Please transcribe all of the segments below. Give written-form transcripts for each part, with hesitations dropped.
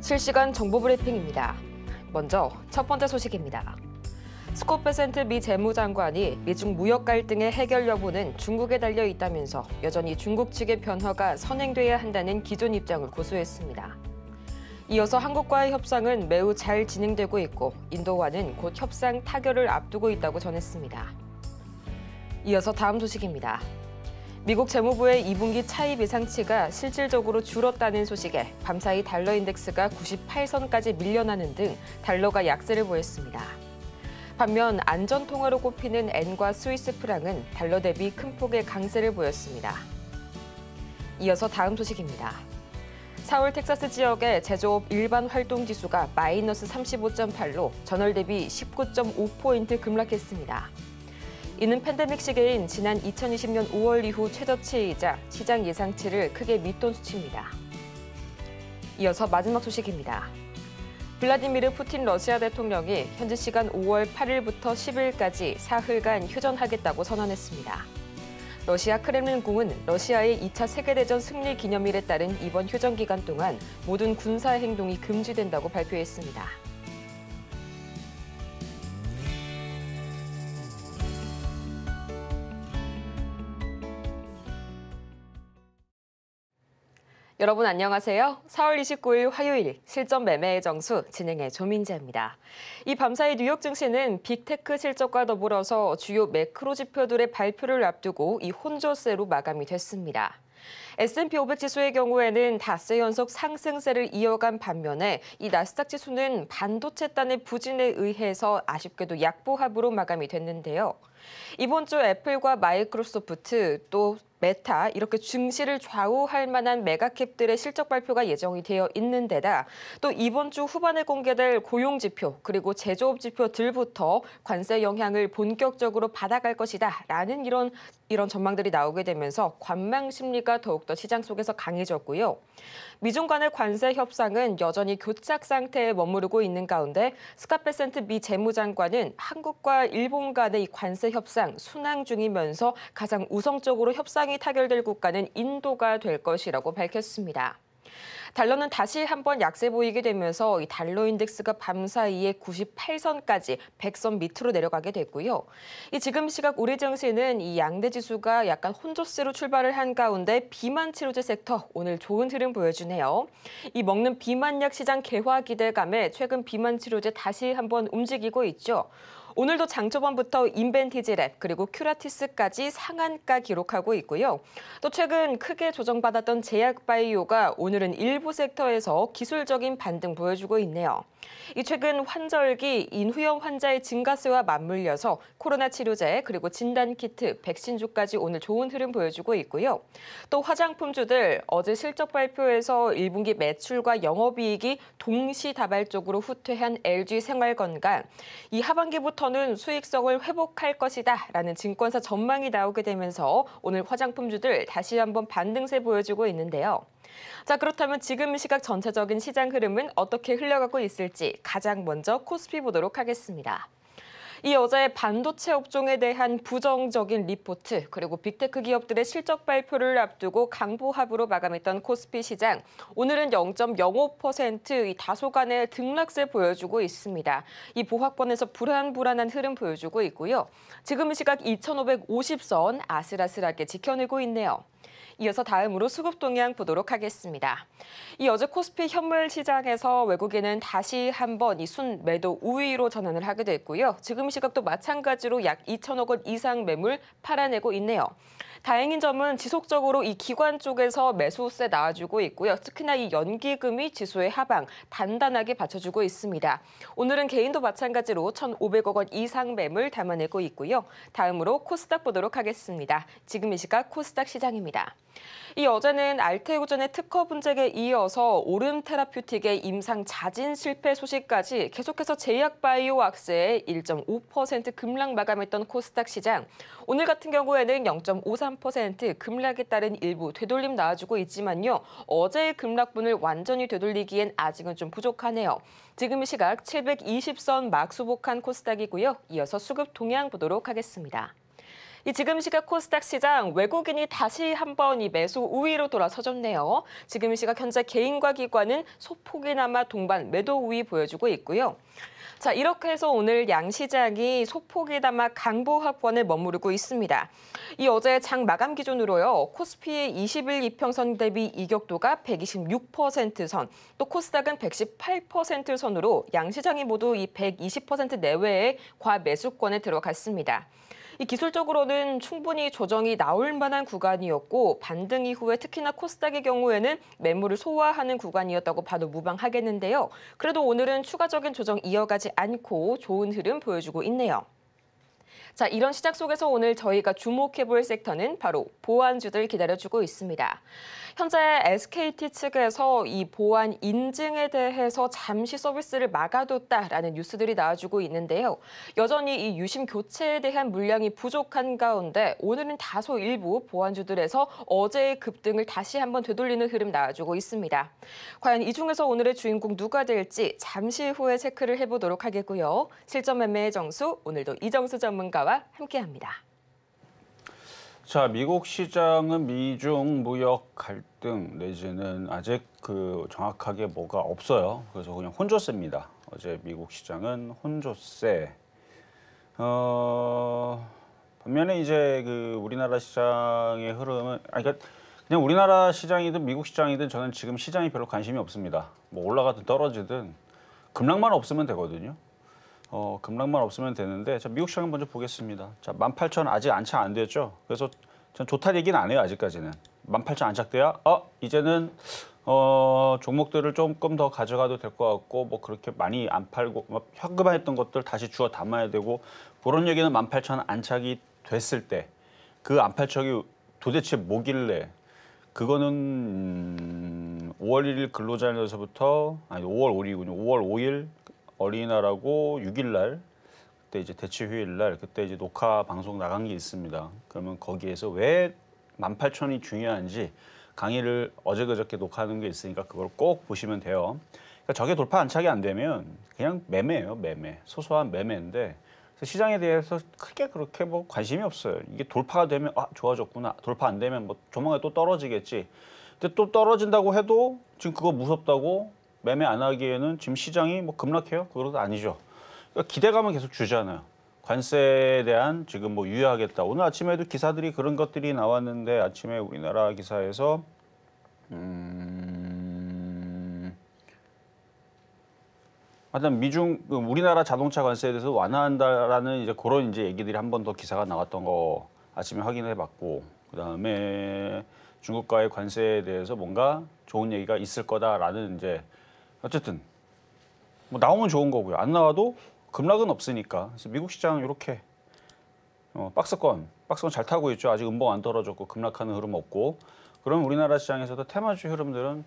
실시간 정보 브리핑입니다. 먼저 첫 번째 소식입니다. 스콧 베센트 미 재무장관이 미중 무역 갈등의 해결 여부는 중국에 달려 있다면서 여전히 중국 측의 변화가 선행돼야 한다는 기존 입장을 고수했습니다. 이어서 한국과의 협상은 매우 잘 진행되고 있고 인도와는 곧 협상 타결을 앞두고 있다고 전했습니다. 이어서 다음 소식입니다. 미국 재무부의 2분기 차입 예상치가 실질적으로 줄었다는 소식에 밤사이 달러 인덱스가 98선까지 밀려나는 등 달러가 약세를 보였습니다. 반면 안전통화로 꼽히는 엔과 스위스 프랑은 달러 대비 큰 폭의 강세를 보였습니다. 이어서 다음 소식입니다. 4월 텍사스 지역의 제조업 일반 활동 지수가 마이너스 35.8로 전월 대비 19.5포인트 급락했습니다. 이는 팬데믹 시기인 지난 2020년 5월 이후 최저치이자 시장 예상치를 크게 밑돈 수치입니다. 이어서 마지막 소식입니다. 블라디미르 푸틴 러시아 대통령이 현지 시간 5월 8일부터 10일까지 사흘간 휴전하겠다고 선언했습니다. 러시아 크렘린궁은 러시아의 2차 세계대전 승리 기념일에 따른 이번 휴전 기간 동안 모든 군사 행동이 금지된다고 발표했습니다. 여러분 안녕하세요. 4월 29일 화요일 실전 매매의 정수 진행의 조민재입니다. 이 밤사이 뉴욕 증시는 빅테크 실적과 더불어서 주요 매크로 지표들의 발표를 앞두고 이 혼조세로 마감이 됐습니다. S&P 500 지수의 경우에는 닷새 연속 상승세를 이어간 반면에 이 나스닥 지수는 반도체단의 부진에 의해서 아쉽게도 약보합으로 마감이 됐는데요. 이번 주 애플과 마이크로소프트 또 메타 이렇게 증시를 좌우할 만한 메가캡들의 실적 발표가 예정이 되어 있는 데다 또 이번 주 후반에 공개될 고용지표 그리고 제조업 지표들부터 관세 영향을 본격적으로 받아갈 것이다라는 이런 전망들이 나오게 되면서 관망 심리가 더욱더 시장 속에서 강해졌고요. 미중 간의 관세 협상은 여전히 교착 상태에 머무르고 있는 가운데 스콧 베센트 미 재무장관은 한국과 일본 간의 이 관세 협상 순항 중이면서 가장 우선적으로 협상이 타결될 국가는 인도가 될 것이라고 밝혔습니다. 달러는 다시 한번 약세 보이게 되면서 이 달러 인덱스가 밤사이에 98선까지 100선 밑으로 내려가게 됐고요. 이 지금 시각 우리 증시는 이 양대 지수가 약간 혼조세로 출발을 한 가운데 비만 치료제 섹터 오늘 좋은 흐름 보여주네요. 이 먹는 비만약 시장 개화 기대감에 최근 비만 치료제 다시 한번 움직이고 있죠. 오늘도 장 초반부터 인벤티지랩 그리고 큐라티스까지 상한가 기록하고 있고요. 또 최근 크게 조정받았던 제약바이오가 오늘은 일부 섹터에서 기술적인 반등 보여주고 있네요. 이 최근 환절기 인후염 환자의 증가세와 맞물려서 코로나 치료제 그리고 진단키트, 백신주까지 오늘 좋은 흐름 보여주고 있고요. 또 화장품주들 어제 실적 발표에서 1분기 매출과 영업이익이 동시다발적으로 후퇴한 LG 생활건강. 이 하반기부터는 수익성을 회복할 것이다라는 증권사 전망이 나오게 되면서 오늘 화장품주들 다시 한번 반등세 보여주고 있는데요. 자, 그렇다면 지금 시각 전체적인 시장 흐름은 어떻게 흘러가고 있을지 가장 먼저 코스피 보도록 하겠습니다. 이 어제 반도체 업종에 대한 부정적인 리포트 그리고 빅테크 기업들의 실적 발표를 앞두고 강보합으로 마감했던 코스피 시장. 오늘은 0.05% 이 다소간의 등락세 보여주고 있습니다. 이 보합권에서 불안한 흐름 보여주고 있고요. 지금 시각 2,550선 아슬아슬하게 지켜내고 있네요. 이어서 다음으로 수급 동향 보도록 하겠습니다. 이 어제 코스피 현물 시장에서 외국인은 다시 한번 이 순매도 우위로 전환을 하게 됐고요. 지금 시각도 마찬가지로 약 2천억 원 이상 매물 팔아내고 있네요. 다행인 점은 지속적으로 이 기관 쪽에서 매수세 나와주고 있고요. 특히나 이 연기금이 지수의 하방 단단하게 받쳐주고 있습니다. 오늘은 개인도 마찬가지로 1,500억 원 이상 매물 담아내고 있고요. 다음으로 코스닥 보도록 하겠습니다. 지금 이 시각 코스닥 시장입니다. 이 어제는 알테오젠의 특허 분쟁에 이어서 오름 테라퓨틱의 임상 자진 실패 소식까지 계속해서 제약바이오 악세의 1.5% 급락 마감했던 코스닥 시장. 오늘 같은 경우에는 0.53% 0.23% 급락에 따른 일부 되돌림 나와주고 있지만요. 어제의 급락분을 완전히 되돌리기엔 아직은 좀 부족하네요. 지금 시각 720선 막 수복한 코스닥이고요. 이어서 수급 동향 보도록 하겠습니다. 지금 시각 코스닥 시장 외국인이 다시 한번 이 매수 우위로 돌아서졌네요. 지금 시각 현재 개인과 기관은 소폭이나마 동반 매도 우위 보여주고 있고요. 자, 이렇게 해서 오늘 양시장이 소폭이나마 강보합권에 머무르고 있습니다. 이 어제 장 마감 기준으로요. 코스피의 20일 이평선 대비 이격도가 126%선, 또 코스닥은 118%선으로 양시장이 모두 이 120% 내외의 과매수권에 들어갔습니다. 이 기술적으로는 충분히 조정이 나올 만한 구간이었고 반등 이후에 특히나 코스닥의 경우에는 매물을 소화하는 구간이었다고 봐도 무방하겠는데요. 그래도 오늘은 추가적인 조정 이어가지 않고 좋은 흐름 보여주고 있네요. 자, 이런 시작 속에서 오늘 저희가 주목해볼 섹터는 바로 보안주들 기다려주고 있습니다. 현재 SKT 측에서 이 보안 인증에 대해서 잠시 서비스를 막아뒀다라는 뉴스들이 나와주고 있는데요. 여전히 이 유심 교체에 대한 물량이 부족한 가운데 오늘은 다소 일부 보안주들에서 어제의 급등을 다시 한번 되돌리는 흐름 나와주고 있습니다. 과연 이 중에서 오늘의 주인공 누가 될지 잠시 후에 체크를 해보도록 하겠고요. 실전 매매의 정수, 오늘도 이정수 전문가와 함께합니다. 자, 미국 시장은 미중 무역 갈등 내지는 아직 정확하게 뭐가 없어요. 그래서 그냥 혼조세입니다. 어제 미국 시장은 혼조세. 반면에 이제 우리나라 시장의 흐름은 그러니까 그냥 우리나라 시장이든 미국 시장이든 저는 지금 시장이 별로 관심이 없습니다. 뭐 올라가든 떨어지든 급락만 없으면 되거든요. 급락만 없으면 되는데, 자, 미국 시장 먼저 보겠습니다. 자, 18,000 아직 안착 안 됐죠. 그래서 전 좋다 얘기는 안 해요, 아직까지는. 18,000 안착돼야, 이제는, 종목들을 조금 더 가져가도 될 것 같고, 뭐 그렇게 많이 안 팔고, 현금화했던 것들 다시 주워 담아야 되고, 그런 얘기는 18,000 안착이 됐을 때, 그 안팔척이 도대체 뭐길래, 그거는 5월 1일 근로자날에서부터, 아니 5월 5일이군요. 5월 5일 어린이날하고 6일 날 그때 이제 대치 휴일 날 그때 이제 녹화 방송 나간 게 있습니다. 그러면 거기에서 왜 18,000이 중요한지 강의를 어제 그저께 녹화하는 게 있으니까 그걸 꼭 보시면 돼요. 그러니까 저게 돌파 안착이 안 되면 그냥 매매예요, 매매. 소소한 매매인데 시장에 대해서 크게 그렇게 뭐 관심이 없어요. 이게 돌파가 되면 좋아졌구나. 돌파 안 되면 뭐 조만간 또 떨어지겠지. 근데 또 떨어진다고 해도 지금 그거 무섭다고 매매 안 하기에는 지금 시장이 뭐 급락해요? 그것도 아니죠. 그러니까 기대감은 계속 주잖아요. 관세에 대한 지금 뭐 유예하겠다. 오늘 아침에도 기사들이 그런 것들이 나왔는데 아침에 우리나라 기사에서 하여튼 미중 우리나라 자동차 관세에 대해서 완화한다라는 이제 그런 이제 얘기들이 한 번 더 기사가 나왔던 거 아침에 확인해봤고 그다음에 중국과의 관세에 대해서 뭔가 좋은 얘기가 있을 거다라는 이제 어쨌든 뭐 나오면 좋은 거고요. 안 나와도 급락은 없으니까. 그래서 미국 시장 이렇게 박스권 잘 타고 있죠. 아직 음봉 안 떨어졌고 급락하는 흐름 없고. 그럼 우리나라 시장에서도 테마주 흐름들은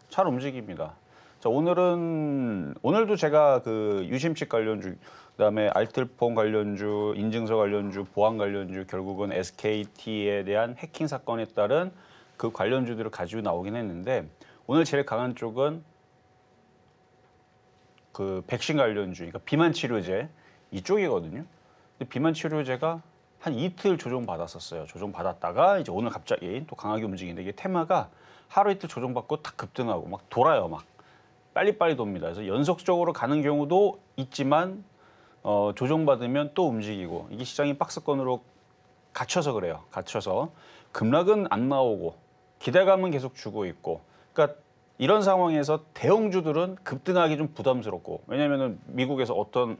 잘 움직입니다. 자, 오늘도 제가 유심칩 관련주, 그다음에 알뜰폰 관련주, 인증서 관련주, 보안 관련주, 결국은 SKT에 대한 해킹 사건에 따른 그 관련주들을 가지고 나오긴 했는데 오늘 제일 강한 쪽은 백신 관련주, 그러니까 비만 치료제 이쪽이거든요. 근데 비만 치료제가 한 이틀 조정받았었어요. 조정받았다가 이제 오늘 갑자기 또 강하게 움직이는데 이게 테마가 하루 이틀 조정받고 탁 급등하고 막 돌아요. 막 빨리빨리 돕니다. 그래서 연속적으로 가는 경우도 있지만 조정받으면 또 움직이고 이게 시장이 박스권으로 갇혀서 그래요. 갇혀서 급락은 안 나오고 기대감은 계속 주고 있고 그러니까 이런 상황에서 대형주들은 급등하기 좀 부담스럽고 왜냐하면 미국에서 어떤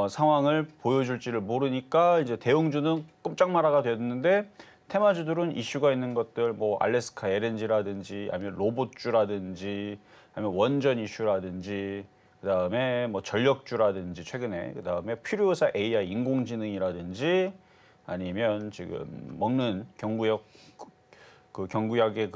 상황을 보여줄지를 모르니까 이제 대형주는 꼼짝 말아가 됐는데 테마주들은 이슈가 있는 것들 뭐 알래스카 LNG라든지 아니면 로봇주라든지 아니면 원전 이슈라든지 그다음에 뭐 전력주라든지 최근에 그다음에 필요사 AI 인공지능이라든지 아니면 지금 먹는 경구약 경구약의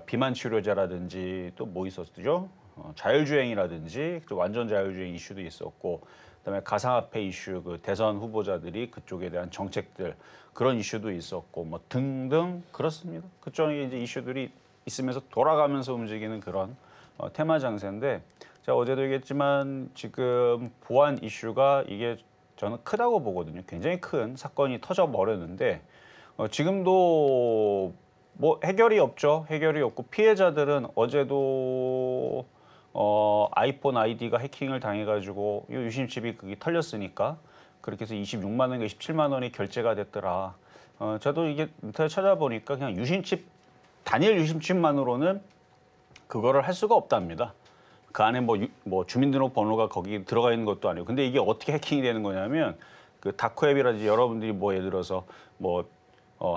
비만 치료제라든지 또 뭐 있었죠? 자율주행이라든지 또 완전 자율주행 이슈도 있었고 그다음에 가상화폐 이슈, 그 대선 후보자들이 그쪽에 대한 정책들 그런 이슈도 있었고 뭐 등등 그렇습니다. 그쪽에 이제 이슈들이 있으면서 돌아가면서 움직이는 그런 테마 장세인데 제가 어제도 얘기했지만 지금 보안 이슈가 이게 저는 크다고 보거든요. 굉장히 큰 사건이 터져 버렸는데 지금도 뭐 해결이 없죠. 해결이 없고 피해자들은 어제도 아이폰 아이디가 해킹을 당해가지고 이 유심칩이 그게 털렸으니까 그렇게 해서 26만 원인가 27만 원이 결제가 됐더라. 저도 이게 인터넷 찾아보니까 그냥 유심칩 단일 유심칩만으로는 그거를 할 수가 없답니다. 그 안에 뭐 주민등록번호가 거기 들어가 있는 것도 아니고. 근데 이게 어떻게 해킹이 되는 거냐면 그 다크웹이라든지 여러분들이 뭐 예를 들어서 뭐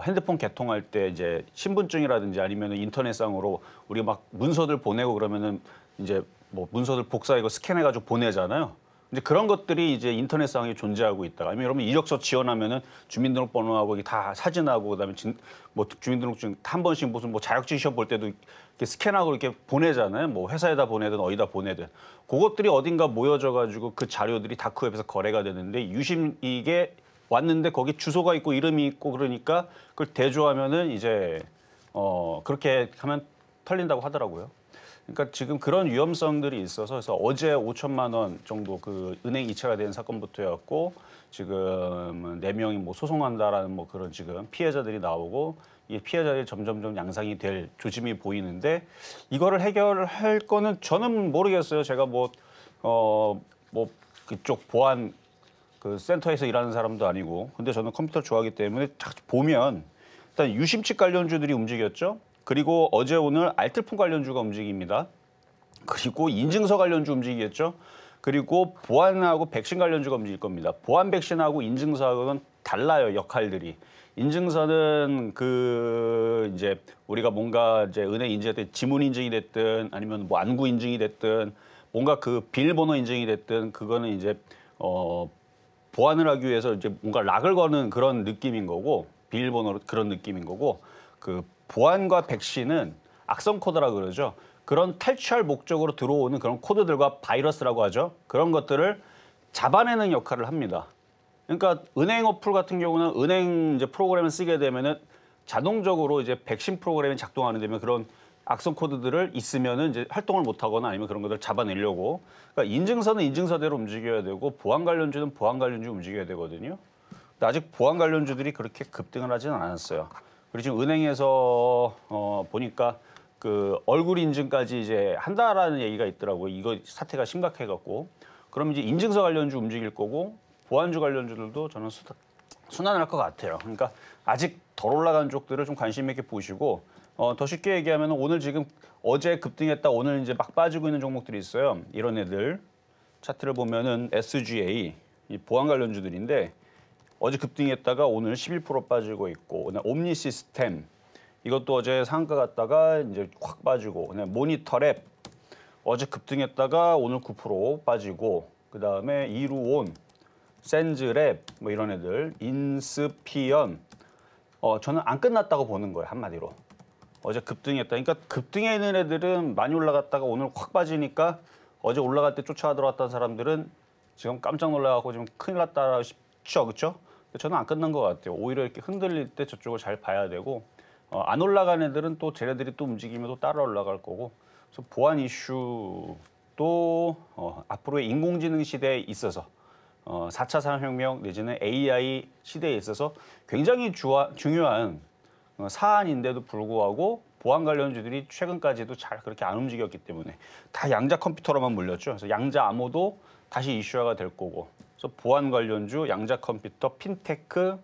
핸드폰 개통할 때 이제 신분증이라든지 아니면 인터넷상으로 우리가 막 문서들 보내고 그러면은 이제 뭐 문서들 복사해서 스캔해가지고 보내잖아요. 이제 그런 것들이 이제 인터넷상에 존재하고 있다가 아니면 여러분 이력서 지원하면은 주민등록번호하고 이게 다 사진하고 그다음에 뭐 주민등록증 한 번씩 무슨 뭐 자격증 시험 볼 때도 이렇게 스캔하고 이렇게 보내잖아요. 뭐 회사에다 보내든 어디다 보내든 그것들이 어딘가 모여져 가지고 그 자료들이 다크웹에서 거래가 되는데 유심 이게 왔는데 거기 주소가 있고 이름이 있고 그러니까 그걸 대조하면은 이제 그렇게 하면 털린다고 하더라고요. 그러니까 지금 그런 위험성들이 있어서 그래서 어제 5천만 원 정도 그 은행 이체가 된 사건부터였고 지금 4명이 뭐 소송한다라는 뭐 그런 지금 피해자들이 나오고 이 피해자들이 점점점 양상이 될 조짐이 보이는데 이거를 해결할 거는 저는 모르겠어요. 제가 뭐 그쪽 보안 그 센터에서 일하는 사람도 아니고 근데 저는 컴퓨터 좋아하기 때문에 보면 일단 유심칩 관련주들이 움직였죠. 그리고 어제 오늘 알뜰폰 관련주가 움직입니다. 그리고 인증서 관련주 움직이겠죠. 그리고 보안하고 백신 관련주가 움직일 겁니다. 보안 백신하고 인증서하고는 달라요, 역할들이. 인증서는 그 이제 우리가 뭔가 이제 은행 인증할 때 지문 인증이 됐든 아니면 뭐 안구 인증이 됐든 뭔가 그 비밀번호 인증이 됐든 그거는 이제 보안을 하기 위해서 이제 뭔가 락을 거는 그런 느낌인 거고 비밀번호로 그런 느낌인 거고 그 보안과 백신은 악성 코드라 그러죠. 그런 탈취할 목적으로 들어오는 그런 코드들과 바이러스라고 하죠. 그런 것들을 잡아내는 역할을 합니다. 그러니까 은행 어플 같은 경우는 은행 이제 프로그램을 쓰게 되면은 자동적으로 이제 백신 프로그램이 작동하는 데면 그런 악성 코드들을 있으면은 이제 활동을 못 하거나 아니면 그런 것들을 잡아내려고. 그러니까 인증서는 인증서대로 움직여야 되고 보안 관련주는 보안 관련주 움직여야 되거든요. 근데 아직 보안 관련주들이 그렇게 급등을 하지는 않았어요. 그리고 지금 은행에서 보니까 그 얼굴 인증까지 이제 한다라는 얘기가 있더라고요. 이거 사태가 심각해갖고. 그럼 이제 인증서 관련주 움직일 거고 보안주 관련주들도 저는 순환할 것 같아요. 그러니까 아직 덜 올라간 쪽들을 좀 관심 있게 보시고 더 쉽게 얘기하면 오늘 지금 어제 급등했다 오늘 이제 막 빠지고 있는 종목들이 있어요. 이런 애들 차트를 보면은 SGA 이 보안 관련주들인데 어제 급등했다가 오늘 11% 빠지고 있고 그다음 옴니 시스템 이것도 어제 상가 갔다가 이제 확 빠지고 그다음 모니터랩 어제 급등했다가 오늘 9% 빠지고 그다음에 이루온 센즈랩 뭐 이런 애들 인스피언 저는 안 끝났다고 보는 거예요. 한마디로. 어제 급등했다. 그러니까 급등해 있는 애들은 많이 올라갔다가 오늘 확 빠지니까 어제 올라갈 때 쫓아가 들어왔던 사람들은 지금 깜짝 놀라갖고 지금 큰일 났다 싶죠. 그렇죠? 저는 안 끝난 것 같아요. 오히려 이렇게 흔들릴 때 저쪽을 잘 봐야 되고 안 올라간 애들은 또 쟤네들이 또 움직이면 또 따라 올라갈 거고 그래서 보안 이슈도 앞으로의 인공지능 시대에 있어서 4차 산업혁명 내지는 AI 시대에 있어서 굉장히 중요한 사안인데도 불구하고 보안 관련주들이 최근까지도 잘 그렇게 안 움직였기 때문에 다 양자 컴퓨터로만 물렸죠. 그래서 양자 암호도 다시 이슈화가 될 거고 그래서 보안 관련주, 양자 컴퓨터, 핀테크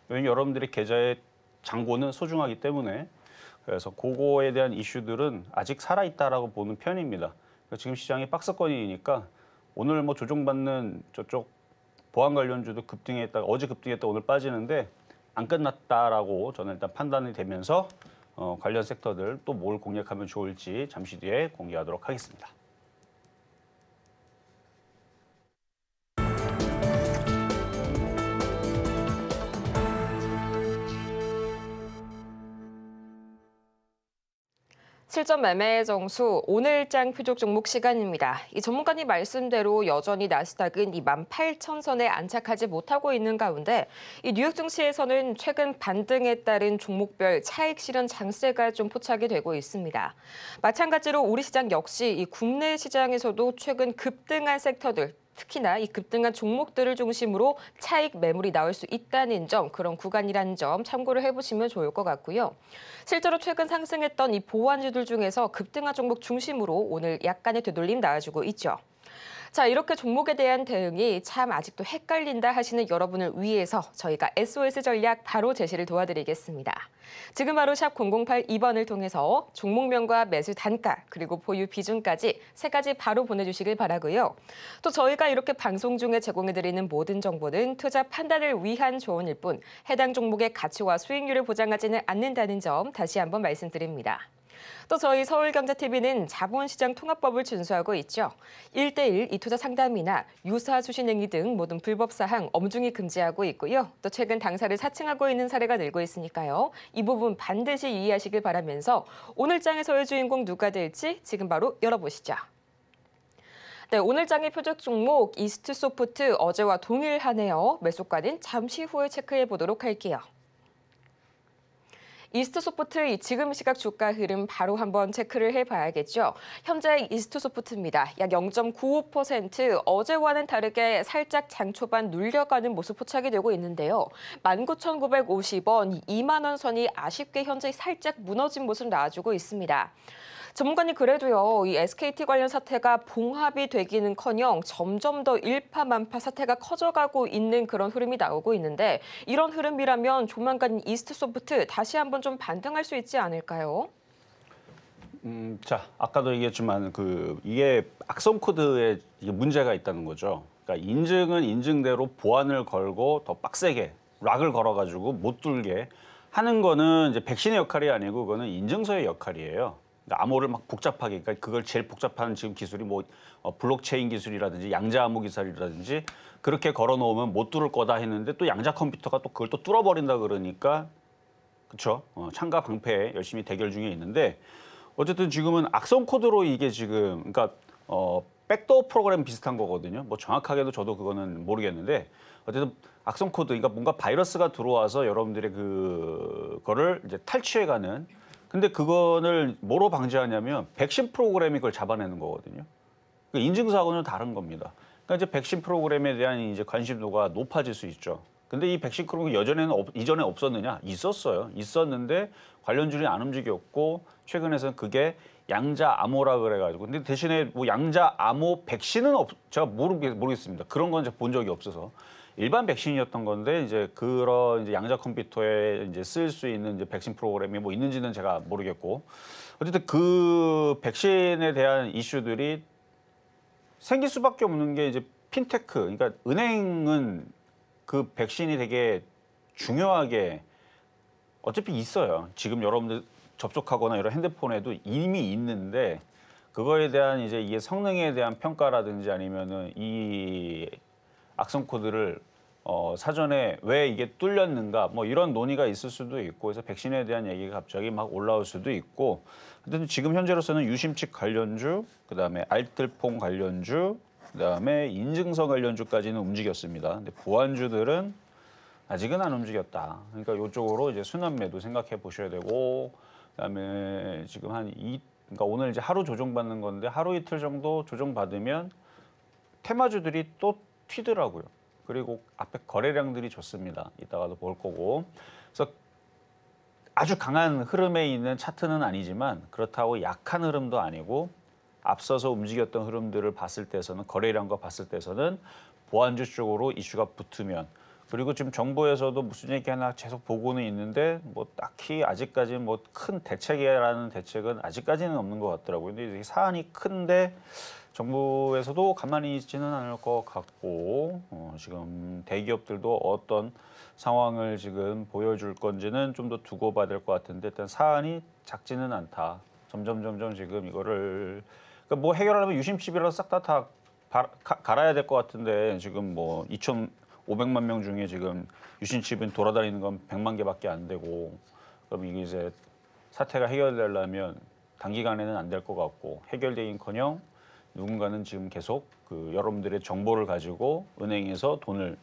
왜냐면 여러분들의 계좌의 잔고는 소중하기 때문에 그래서 그거에 대한 이슈들은 아직 살아있다라고 보는 편입니다. 지금 시장이 박스권이니까 오늘 뭐 조정받는 저쪽 보안 관련주도 급등했다가 어제 급등했다 오늘 빠지는데 안 끝났다라고 저는 일단 판단이 되면서 관련 섹터들 또 뭘 공략하면 좋을지 잠시 뒤에 공개하도록 하겠습니다. 실전 매매의 정수 오늘장 표적 종목 시간입니다. 이 전문가님 말씀대로 여전히 나스닥은 이 18,000선에 안착하지 못하고 있는 가운데 이 뉴욕 증시에서는 최근 반등에 따른 종목별 차익 실현 장세가 좀 포착이 되고 있습니다. 마찬가지로 우리 시장 역시 이 국내 시장에서도 최근 급등한 섹터들 특히나 이 급등한 종목들을 중심으로 차익 매물이 나올 수 있다는 점, 그런 구간이라는 점 참고를 해보시면 좋을 것 같고요. 실제로 최근 상승했던 이 보완주들 중에서 급등한 종목 중심으로 오늘 약간의 되돌림 나와주고 있죠. 자, 이렇게 종목에 대한 대응이 참 아직도 헷갈린다 하시는 여러분을 위해서 저희가 SOS 전략 바로 제시를 도와드리겠습니다. 지금 바로 샵 0082번을 통해서 종목명과 매수 단가 그리고 보유 비중까지 세 가지 바로 보내주시길 바라고요. 또 저희가 이렇게 방송 중에 제공해드리는 모든 정보는 투자 판단을 위한 조언일 뿐 해당 종목의 가치와 수익률을 보장하지는 않는다는 점 다시 한번 말씀드립니다. 또 저희 서울경제TV는 자본시장 통합법을 준수하고 있죠. 1:1 이투자 상담이나 유사 수신행위 등 모든 불법 사항 엄중히 금지하고 있고요. 또 최근 당사를 사칭하고 있는 사례가 늘고 있으니까요. 이 부분 반드시 이해하시길 바라면서 오늘 장에서의 주인공 누가 될지 지금 바로 열어보시죠. 네, 오늘 장의 표적 종목 이스트소프트 어제와 동일하네요. 매수가는 잠시 후에 체크해 보도록 할게요. 이스트소프트 지금 시각 주가 흐름 바로 한번 체크를 해봐야겠죠. 현재 이스트소프트입니다. 약 0.95% 어제와는 다르게 살짝 장 초반 눌려가는 모습 포착이 되고 있는데요. 19,950원, 2만 원 선이 아쉽게 현재 살짝 무너진 모습 나와주고 있습니다. 전문가님 그래도요, 이 SKT 관련 사태가 봉합이 되기는커녕 점점 더 일파만파 사태가 커져가고 있는 그런 흐름이 나오고 있는데 이런 흐름이라면 조만간 이스트소프트 다시 한번 좀 반등할 수 있지 않을까요? 자, 아까도 얘기했지만 이게 악성 코드에 이게 문제가 있다는 거죠. 그러니까 인증은 인증대로 보안을 걸고 더 빡세게 락을 걸어가지고 못 뚫게 하는 거는 이제 백신의 역할이 아니고 그거는 인증서의 역할이에요. 그러니까 암호를 막 복잡하게, 그러니까 그걸 제일 복잡한 지금 기술이 뭐 블록체인 기술이라든지 양자 암호 기술이라든지 그렇게 걸어놓으면 못 뚫을 거다 했는데 또 양자 컴퓨터가 또 그걸 또 뚫어버린다 그러니까 그렇죠. 창과 방패 열심히 대결 중에 있는데 어쨌든 지금은 악성 코드로 이게 지금 그러니까 백도어 프로그램 비슷한 거거든요. 뭐 정확하게도 저도 그거는 모르겠는데 어쨌든 악성 코드, 그러니까 뭔가 바이러스가 들어와서 여러분들의 그거를 이제 탈취해가는. 근데 그거를 뭐로 방지하냐면 백신 프로그램이 그걸 잡아내는 거거든요. 그러니까 인증사고는 다른 겁니다. 그러니까 이제 백신 프로그램에 대한 이제 관심도가 높아질 수 있죠. 근데 이 백신 프로그램이 이전에 없었느냐? 있었어요. 있었는데 관련주들이 안 움직였고 최근에서는 그게 양자 암호라 그래가지고 근데 대신에 뭐 양자 암호 백신은 제가 모르겠습니다. 그런 건 제가 본 적이 없어서. 일반 백신이었던 건데 이제 그런 이제 양자 컴퓨터에 이제 쓸 수 있는 이제 백신 프로그램이 뭐 있는지는 제가 모르겠고 어쨌든 그 백신에 대한 이슈들이 생길 수밖에 없는 게 이제 핀테크, 그러니까 은행은 그 백신이 되게 중요하게 어차피 있어요. 지금 여러분들 접촉하거나 이런 핸드폰에도 이미 있는데 그거에 대한 이제 이게 성능에 대한 평가라든지 아니면은 이 악성 코드를 사전에 왜 이게 뚫렸는가 뭐 이런 논의가 있을 수도 있고 그래서 백신에 대한 얘기가 갑자기 막 올라올 수도 있고 하여튼 지금 현재로서는 유심칩 관련주, 그다음에 알뜰폰 관련주, 그다음에 인증서 관련주까지는 움직였습니다. 근데 보안주들은 아직은 안 움직였다. 그러니까 이쪽으로 이제 순환 매도 생각해 보셔야 되고 그다음에 지금 그러니까 오늘 이제 하루 조정받는 건데 하루 이틀 정도 조정받으면 테마주들이 또 튀더라고요. 그리고 앞에 거래량들이 좋습니다. 이따가도 볼 거고. 그래서 아주 강한 흐름에 있는 차트는 아니지만 그렇다고 약한 흐름도 아니고 앞서서 움직였던 흐름들을 봤을 때서는 거래량과 봤을 때서는 보안주 쪽으로 이슈가 붙으면 그리고 지금 정부에서도 무슨 얘기 하나 계속 보고는 있는데 뭐 딱히 아직까지는 뭐 큰 대책이라는 대책은 아직까지는 없는 것 같더라고요. 근데 이 사안이 큰데 정부에서도 가만히 있지는 않을 것 같고 지금 대기업들도 어떤 상황을 지금 보여줄 건지는 좀 더 두고 봐야 될 것 같은데 일단 사안이 작지는 않다. 점점 지금 이거를 그러니까 뭐 해결하려면 유심칩이라도 싹 다 갈아야 될 것 같은데 지금 뭐 2,500만 명 중에 지금 유심칩은 돌아다니는 건 100만 개밖에 안 되고 그럼 이게 이제 사태가 해결되려면 단기간에는 안 될 것 같고 해결되긴커녕 누군가는 지금 계속 여러분들의 정보를 가지고 은행에서 돈을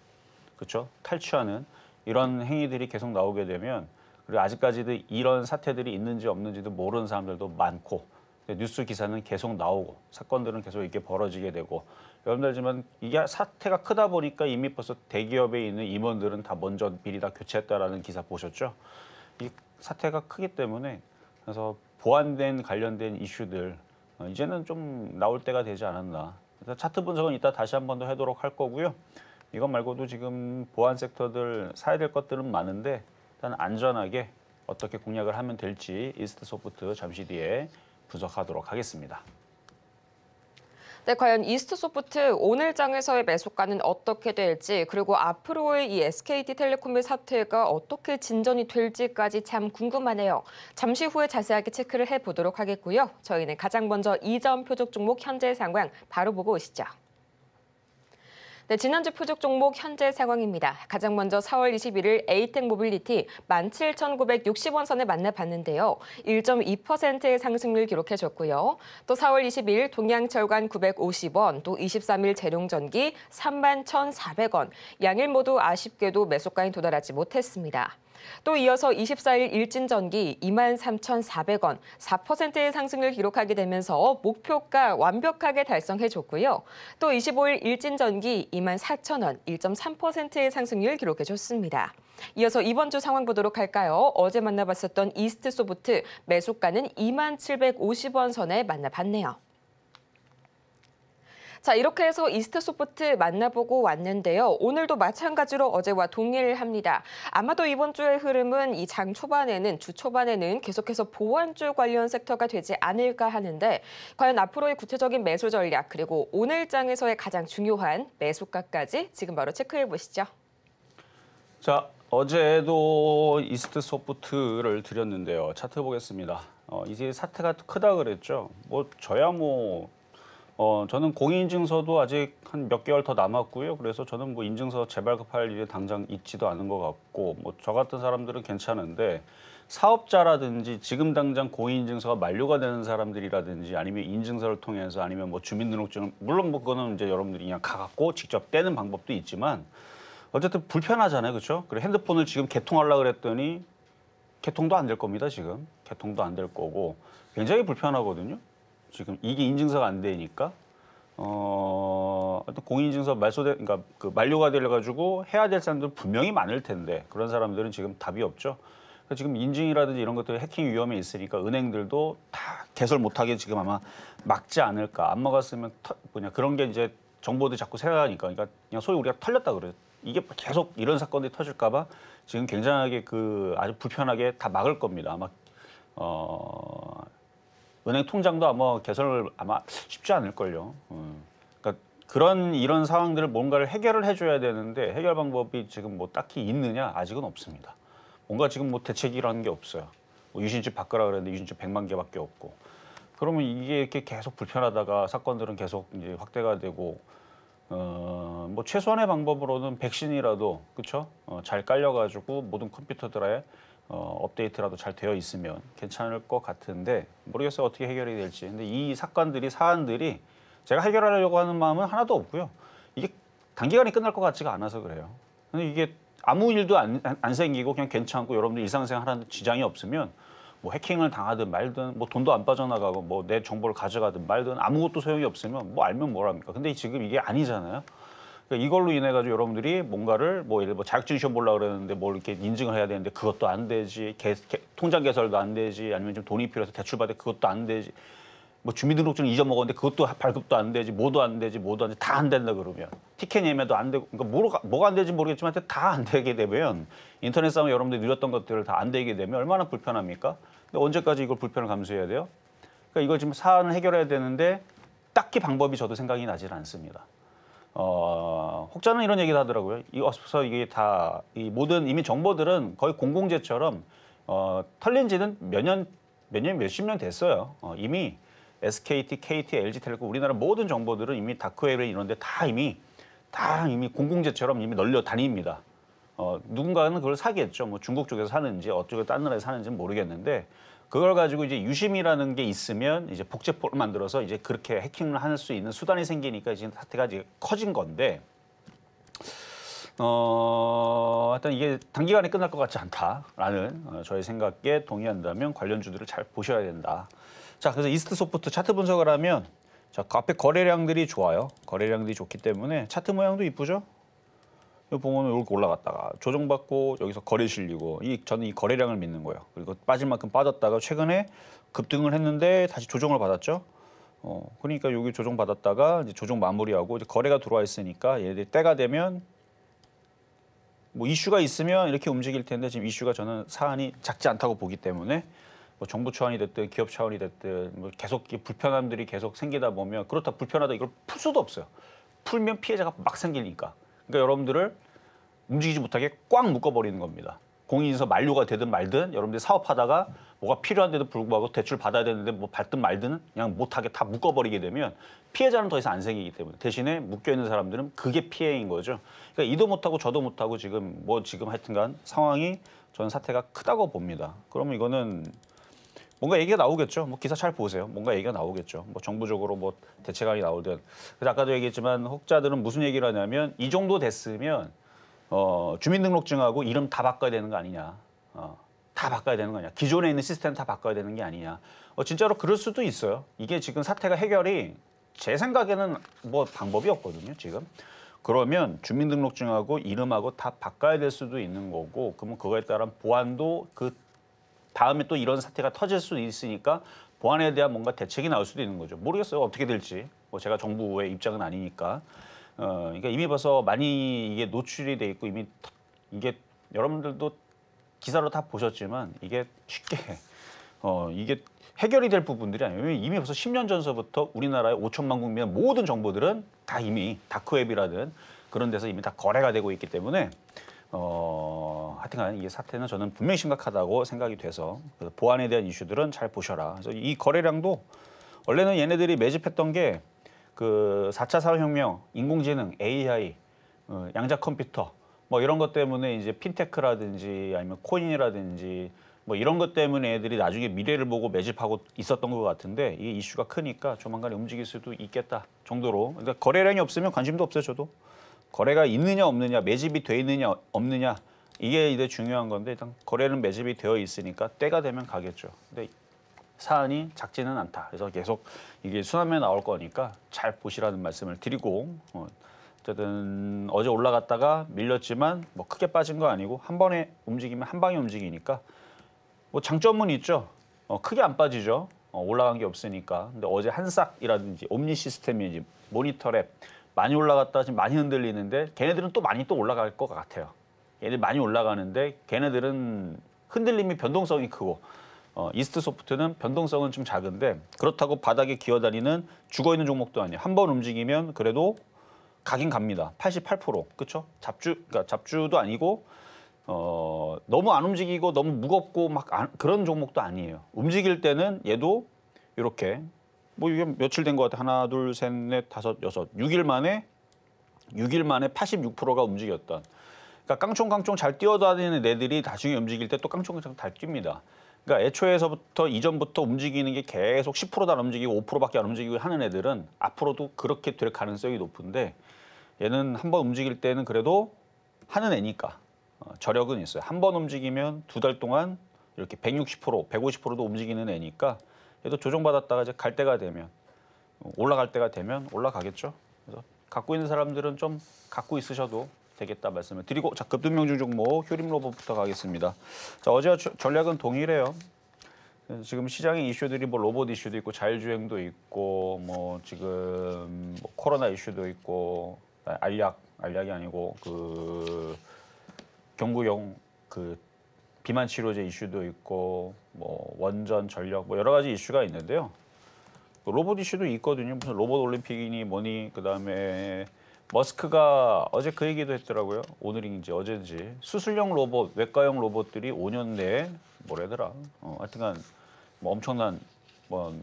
그렇죠? 탈취하는 이런 행위들이 계속 나오게 되면 그리고 아직까지도 이런 사태들이 있는지 없는지도 모르는 사람들도 많고 뉴스 기사는 계속 나오고 사건들은 계속 이렇게 벌어지게 되고 여러분들 알지만 이게 사태가 크다 보니까 이미 벌써 대기업에 있는 임원들은 다 먼저 미리 다 교체했다라는 기사 보셨죠? 이 사태가 크기 때문에 그래서 보완된 관련된 이슈들 이제는 좀 나올 때가 되지 않았나. 그래서 차트 분석은 이따 다시 한 번 더 하도록 할 거고요. 이것 말고도 지금 보안 섹터들 사야 될 것들은 많은데 일단 안전하게 어떻게 공략을 하면 될지 이스트 소프트 잠시 뒤에 분석하도록 하겠습니다. 네, 과연 이스트 소프트 오늘 장에서의 매수가는 어떻게 될지 그리고 앞으로의 이 SKT텔레콤의 사태가 어떻게 진전이 될지까지 참 궁금하네요. 잠시 후에 자세하게 체크를 해보도록 하겠고요. 저희는 가장 먼저 이전 표적 종목 현재 상황 바로 보고 오시죠. 네, 지난주 표적 종목 현재 상황입니다. 가장 먼저 4월 21일 에이텍 모빌리티 17,960원 선에 만나봤는데요. 1.2%의 상승률 기록해줬고요. 또 4월 22일 동양철관 950원, 또 23일 재룡전기 31,400원. 양일 모두 아쉽게도 매수가에 도달하지 못했습니다. 또 이어서 24일 일진전기 23,400원, 4%의 상승을 기록하게 되면서 목표가 완벽하게 달성해줬고요. 또 25일 일진전기 24,000원, 1.3%의 상승률 기록해줬습니다. 이어서 이번 주 상황 보도록 할까요? 어제 만나봤었던 이스트 소프트 매수가는 2750원 선에 만나봤네요. 자, 이렇게 해서 이스트 소프트 만나보고 왔는데요. 오늘도 마찬가지로 어제와 동일합니다. 아마도 이번 주의 흐름은 이 장 초반에는 주 초반에는 계속해서 보안주 관련 섹터가 되지 않을까 하는데 과연 앞으로의 구체적인 매수 전략 그리고 오늘 장에서의 가장 중요한 매수가까지 지금 바로 체크해 보시죠. 자, 어제도 이스트 소프트를 드렸는데요. 차트 보겠습니다. 이제 사태가 크다 그랬죠. 저는 공인인증서도 아직 한 몇 개월 더 남았고요. 그래서 저는 인증서 재발급할 일이 당장 있지도 않은 것 같고, 저 같은 사람들은 괜찮은데 사업자라든지 지금 당장 공인인증서가 만료가 되는 사람들이라든지 아니면 인증서를 통해서 아니면 주민등록증 물론 그거는 이제 여러분들이 그냥 가갖고 직접 떼는 방법도 있지만 어쨌든 불편하잖아요, 그렇죠? 그리고 핸드폰을 지금 개통하려고 그랬더니 개통도 안 될 겁니다. 지금 개통도 안 될 거고 굉장히 불편하거든요. 지금 이게 인증서가 안 되니까 공인인증서 그러니까 만료가 돼가지고 해야 될 사람들은 분명히 많을 텐데 그런 사람들은 지금 답이 없죠. 그래서 지금 인증이라든지 이런 것들 해킹 위험에 있으니까 은행들도 다 개설 못하게 지금 아마 막지 않을까. 안 막았으면 그런 게 이제 정보들이 자꾸 새어나니까 그러니까 그냥 소위 우리가 털렸다 그래요. 이게 계속 이런 사건들이 터질까봐 지금 굉장하게 아주 불편하게 다 막을 겁니다. 아마 은행 통장도 아마 개설을 쉽지 않을걸요. 그러니까 이런 상황들을 뭔가를 해결을 해줘야 되는데 해결 방법이 지금 딱히 있느냐 아직은 없습니다. 뭔가 지금 대책이라는 게 없어요. 유심칩 바꾸라 그랬는데 유심칩 100만 개밖에 없고. 그러면 이게 이렇게 계속 불편하다가 사건들은 계속 이제 확대가 되고 최소한의 방법으로는 백신이라도 그렇죠? 잘 깔려가지고 모든 컴퓨터들에 업데이트라도 잘 되어 있으면 괜찮을 것 같은데 모르겠어요 어떻게 해결이 될지. 근데 이 사안들이 제가 해결하려고 하는 마음은 하나도 없고요. 이게 단기간에 끝날 것 같지가 않아서 그래요. 근데 이게 아무 일도 안 생기고 그냥 괜찮고 여러분들 일상생활 하는 지장이 없으면 해킹을 당하든 말든 돈도 안 빠져나가고 내 정보를 가져가든 말든 아무것도 소용이 없으면 알면 뭘 합니까? 근데 지금 이게 아니잖아요. 그러니까 이걸로 인해 가지고 여러분들이 뭔가를 예를 들어 자격증 시험 보려고 그러는데 이렇게 인증을 해야 되는데 그것도 안 되지. 통장 개설도 안 되지. 아니면 좀 돈이 필요해서 대출 받을 그것도 안 되지. 주민등록증 잊어먹었는데 그것도 발급도 안 되지. 뭐도 안 되지. 다 안 된다 그러면 티켓 예매도 안 되고 그러니까 뭐가 안 되지 모르겠지만 다 안 되게 되면 인터넷 상에 여러분들이 누렸던 것들을 다 안 되게 되면 얼마나 불편합니까? 근데 언제까지 이걸 불편을 감수해야 돼요? 그러니까 이걸 지금 사안을 해결해야 되는데 딱히 방법이 저도 생각이 나질 않습니다. 혹자는 이런 얘기도 하더라고요. 이게 다 모든 이미 정보들은 거의 공공재처럼 털린 지는 몇십 년 됐어요. 이미 SKT, KT, LG텔레콤 우리나라 모든 정보들은 이미 다크웹에 이런데 다 이미 공공재처럼 이미 널려 다닙니다. 누군가는 그걸 사겠죠. 중국 쪽에서 사는지 어쩌고 딴 나라에서 사는지는 모르겠는데 그걸 가지고 이제 유심이라는 게 있으면 이제 복제포를 만들어서 이제 그렇게 해킹을 할 수 있는 수단이 생기니까 지금 사태가 이제 커진 건데, 하여튼 이게 단기간에 끝날 것 같지 않다라는 저의 생각에 동의한다면 관련주들을 잘 보셔야 된다. 자, 그래서 이스트 소프트 차트 분석을 하면 자, 그 앞에 거래량들이 좋아요. 거래량들이 좋기 때문에 차트 모양도 이쁘죠? 이거 보면 이렇게 올라갔다가 조정받고 여기서 거래 실리고 저는 이 거래량을 믿는 거예요. 그리고 빠질 만큼 빠졌다가 최근에 급등을 했는데 다시 조정을 받았죠. 그러니까 여기 조정 받았다가 이제 조정 마무리하고 이제 거래가 들어와 있으니까 얘들 때가 되면 뭐 이슈가 있으면 이렇게 움직일 텐데 지금 이슈가 저는 사안이 작지 않다고 보기 때문에 뭐 정부 차원이 됐든 기업 차원이 됐든 뭐 계속 불편함들이 계속 생기다 보면 그렇다 불편하다 이걸 풀 수도 없어요. 풀면 피해자가 막 생기니까. 그러니까 여러분들을 움직이지 못하게 꽉 묶어버리는 겁니다. 공인인서 만료가 되든 말든 여러분들이 사업하다가 뭐가 필요한데도 불구하고 대출 받아야 되는데 뭐 받든 말든 그냥 못하게 다 묶어버리게 되면 피해자는 더 이상 안 생기기 때문에 대신에 묶여있는 사람들은 그게 피해인 거죠. 그러니까 이도 못하고 저도 못하고 지금 하여튼간 상황이 저는 사태가 크다고 봅니다. 그러면 이거는 뭔가 얘기가 나오겠죠. 뭐 기사 잘 보세요. 뭔가 얘기가 나오겠죠. 뭐 정부적으로 뭐 대책안이 나오든. 그래서 아까도 얘기했지만 혹자들은 무슨 얘기를 하냐면 이 정도 됐으면 주민등록증하고 이름 다 바꿔야 되는 거 아니냐. 다 바꿔야 되는 거 아니냐. 기존에 있는 시스템 다 바꿔야 되는 게 아니냐. 진짜로 그럴 수도 있어요. 이게 지금 사태가 해결이 제 생각에는 뭐 방법이 없거든요. 지금. 그러면 주민등록증하고 이름하고 다 바꿔야 될 수도 있는 거고 그러면 그거에 따른 보안도 그 다음에 또 이런 사태가 터질 수도 있으니까 보안에 대한 뭔가 대책이 나올 수도 있는 거죠. 모르겠어요. 어떻게 될지. 뭐 제가 정부의 입장은 아니니까. 그러니까 이미 벌써 많이 이게 노출이 돼 있고 이미 이게 여러분들도 기사로 다 보셨지만 이게 쉽게 이게 해결이 될 부분들이 아니에요. 이미 벌써 10년 전서부터 우리나라의 5천만 국민의 모든 정보들은 다 이미 다크웹이라든 그런 데서 이미 다 거래가 되고 있기 때문에 하여튼간 이 사태는 저는 분명히 심각하다고 생각이 돼서 그래서 보안에 대한 이슈들은 잘 보셔라. 그래서 이 거래량도 원래는 얘네들이 매집했던 게 그 4차 산업혁명, 인공지능, AI, 양자 컴퓨터 뭐 이런 것 때문에 이제 핀테크라든지 아니면 코인이라든지 뭐 이런 것 때문에 애들이 나중에 미래를 보고 매집하고 있었던 것 같은데 이게 이슈가 크니까 조만간에 움직일 수도 있겠다 정도로. 그러니까 거래량이 없으면 관심도 없어요, 저도. 거래가 있느냐 없느냐, 매집이 돼 있느냐 없느냐 이게 이제 중요한 건데 일단 거래는 매집이 되어 있으니까 때가 되면 가겠죠. 근데 사안이 작지는 않다. 그래서 계속 이게 순환매 나올 거니까 잘 보시라는 말씀을 드리고 어쨌든 어제 올라갔다가 밀렸지만 뭐 크게 빠진 거 아니고 한 번에 움직이면 한 방에 움직이니까 뭐 장점은 있죠. 크게 안 빠지죠. 올라간 게 없으니까. 근데 어제 한싹이라든지 옴니 시스템이지 모니터랩 많이 올라갔다 지금 많이 흔들리는데 걔네들은 또 많이 또 올라갈 것 같아요. 얘들 많이 올라가는데 걔네들은 흔들림이 변동성이 크고 이스트 소프트는 변동성은 좀 작은데 그렇다고 바닥에 기어다니는 죽어있는 종목도 아니에요. 한 번 움직이면 그래도 가긴 갑니다. 88%. 그렇죠? 그러니까 잡주도 아니고 너무 안 움직이고 너무 무겁고 막 그런 종목도 아니에요. 움직일 때는 얘도 이렇게 뭐 이게 며칠 된 것 같아. 하나, 둘, 셋, 넷, 다섯, 여섯, 6일 만에 86%가 움직였던. 그러니까 깡총깡총 잘 뛰어다니는 애들이 나중에 움직일 때 또 깡총깡총 잘 뜁니다. 그러니까 애초에서부터 이전부터 움직이는 게 계속 10%도 안 움직이고 5%밖에 안 움직이고 하는 애들은 앞으로도 그렇게 될 가능성이 높은데 얘는 한 번 움직일 때는 그래도 하는 애니까 저력은 있어요. 한 번 움직이면 2달 동안 이렇게 160%, 150%도 움직이는 애니까 얘도 조정받았다가 이제 갈 때가 되면 올라갈 때가 되면 올라가겠죠. 그래서 갖고 있는 사람들은 좀 갖고 있으셔도 되겠다 말씀을 드리고 자 급등명중 종목 효림 로봇부터 가겠습니다. 자 어제와 전략은 동일해요. 지금 시장의 이슈들이 뭐 로봇 이슈도 있고 자율주행도 있고 뭐 지금 뭐 코로나 이슈도 있고 알약이 아니고 그 경구용 그 비만 치료제 이슈도 있고 뭐 원전 전력 뭐 여러 가지 이슈가 있는데요. 로봇 이슈도 있거든요. 무슨 로봇 올림픽이니 뭐니 그다음에 머스크가 어제 그 얘기도 했더라고요. 오늘인지 어제인지 수술용 로봇, 외과용 로봇들이 5년 내에 뭐래더라. 하여튼간 뭐 엄청난 뭐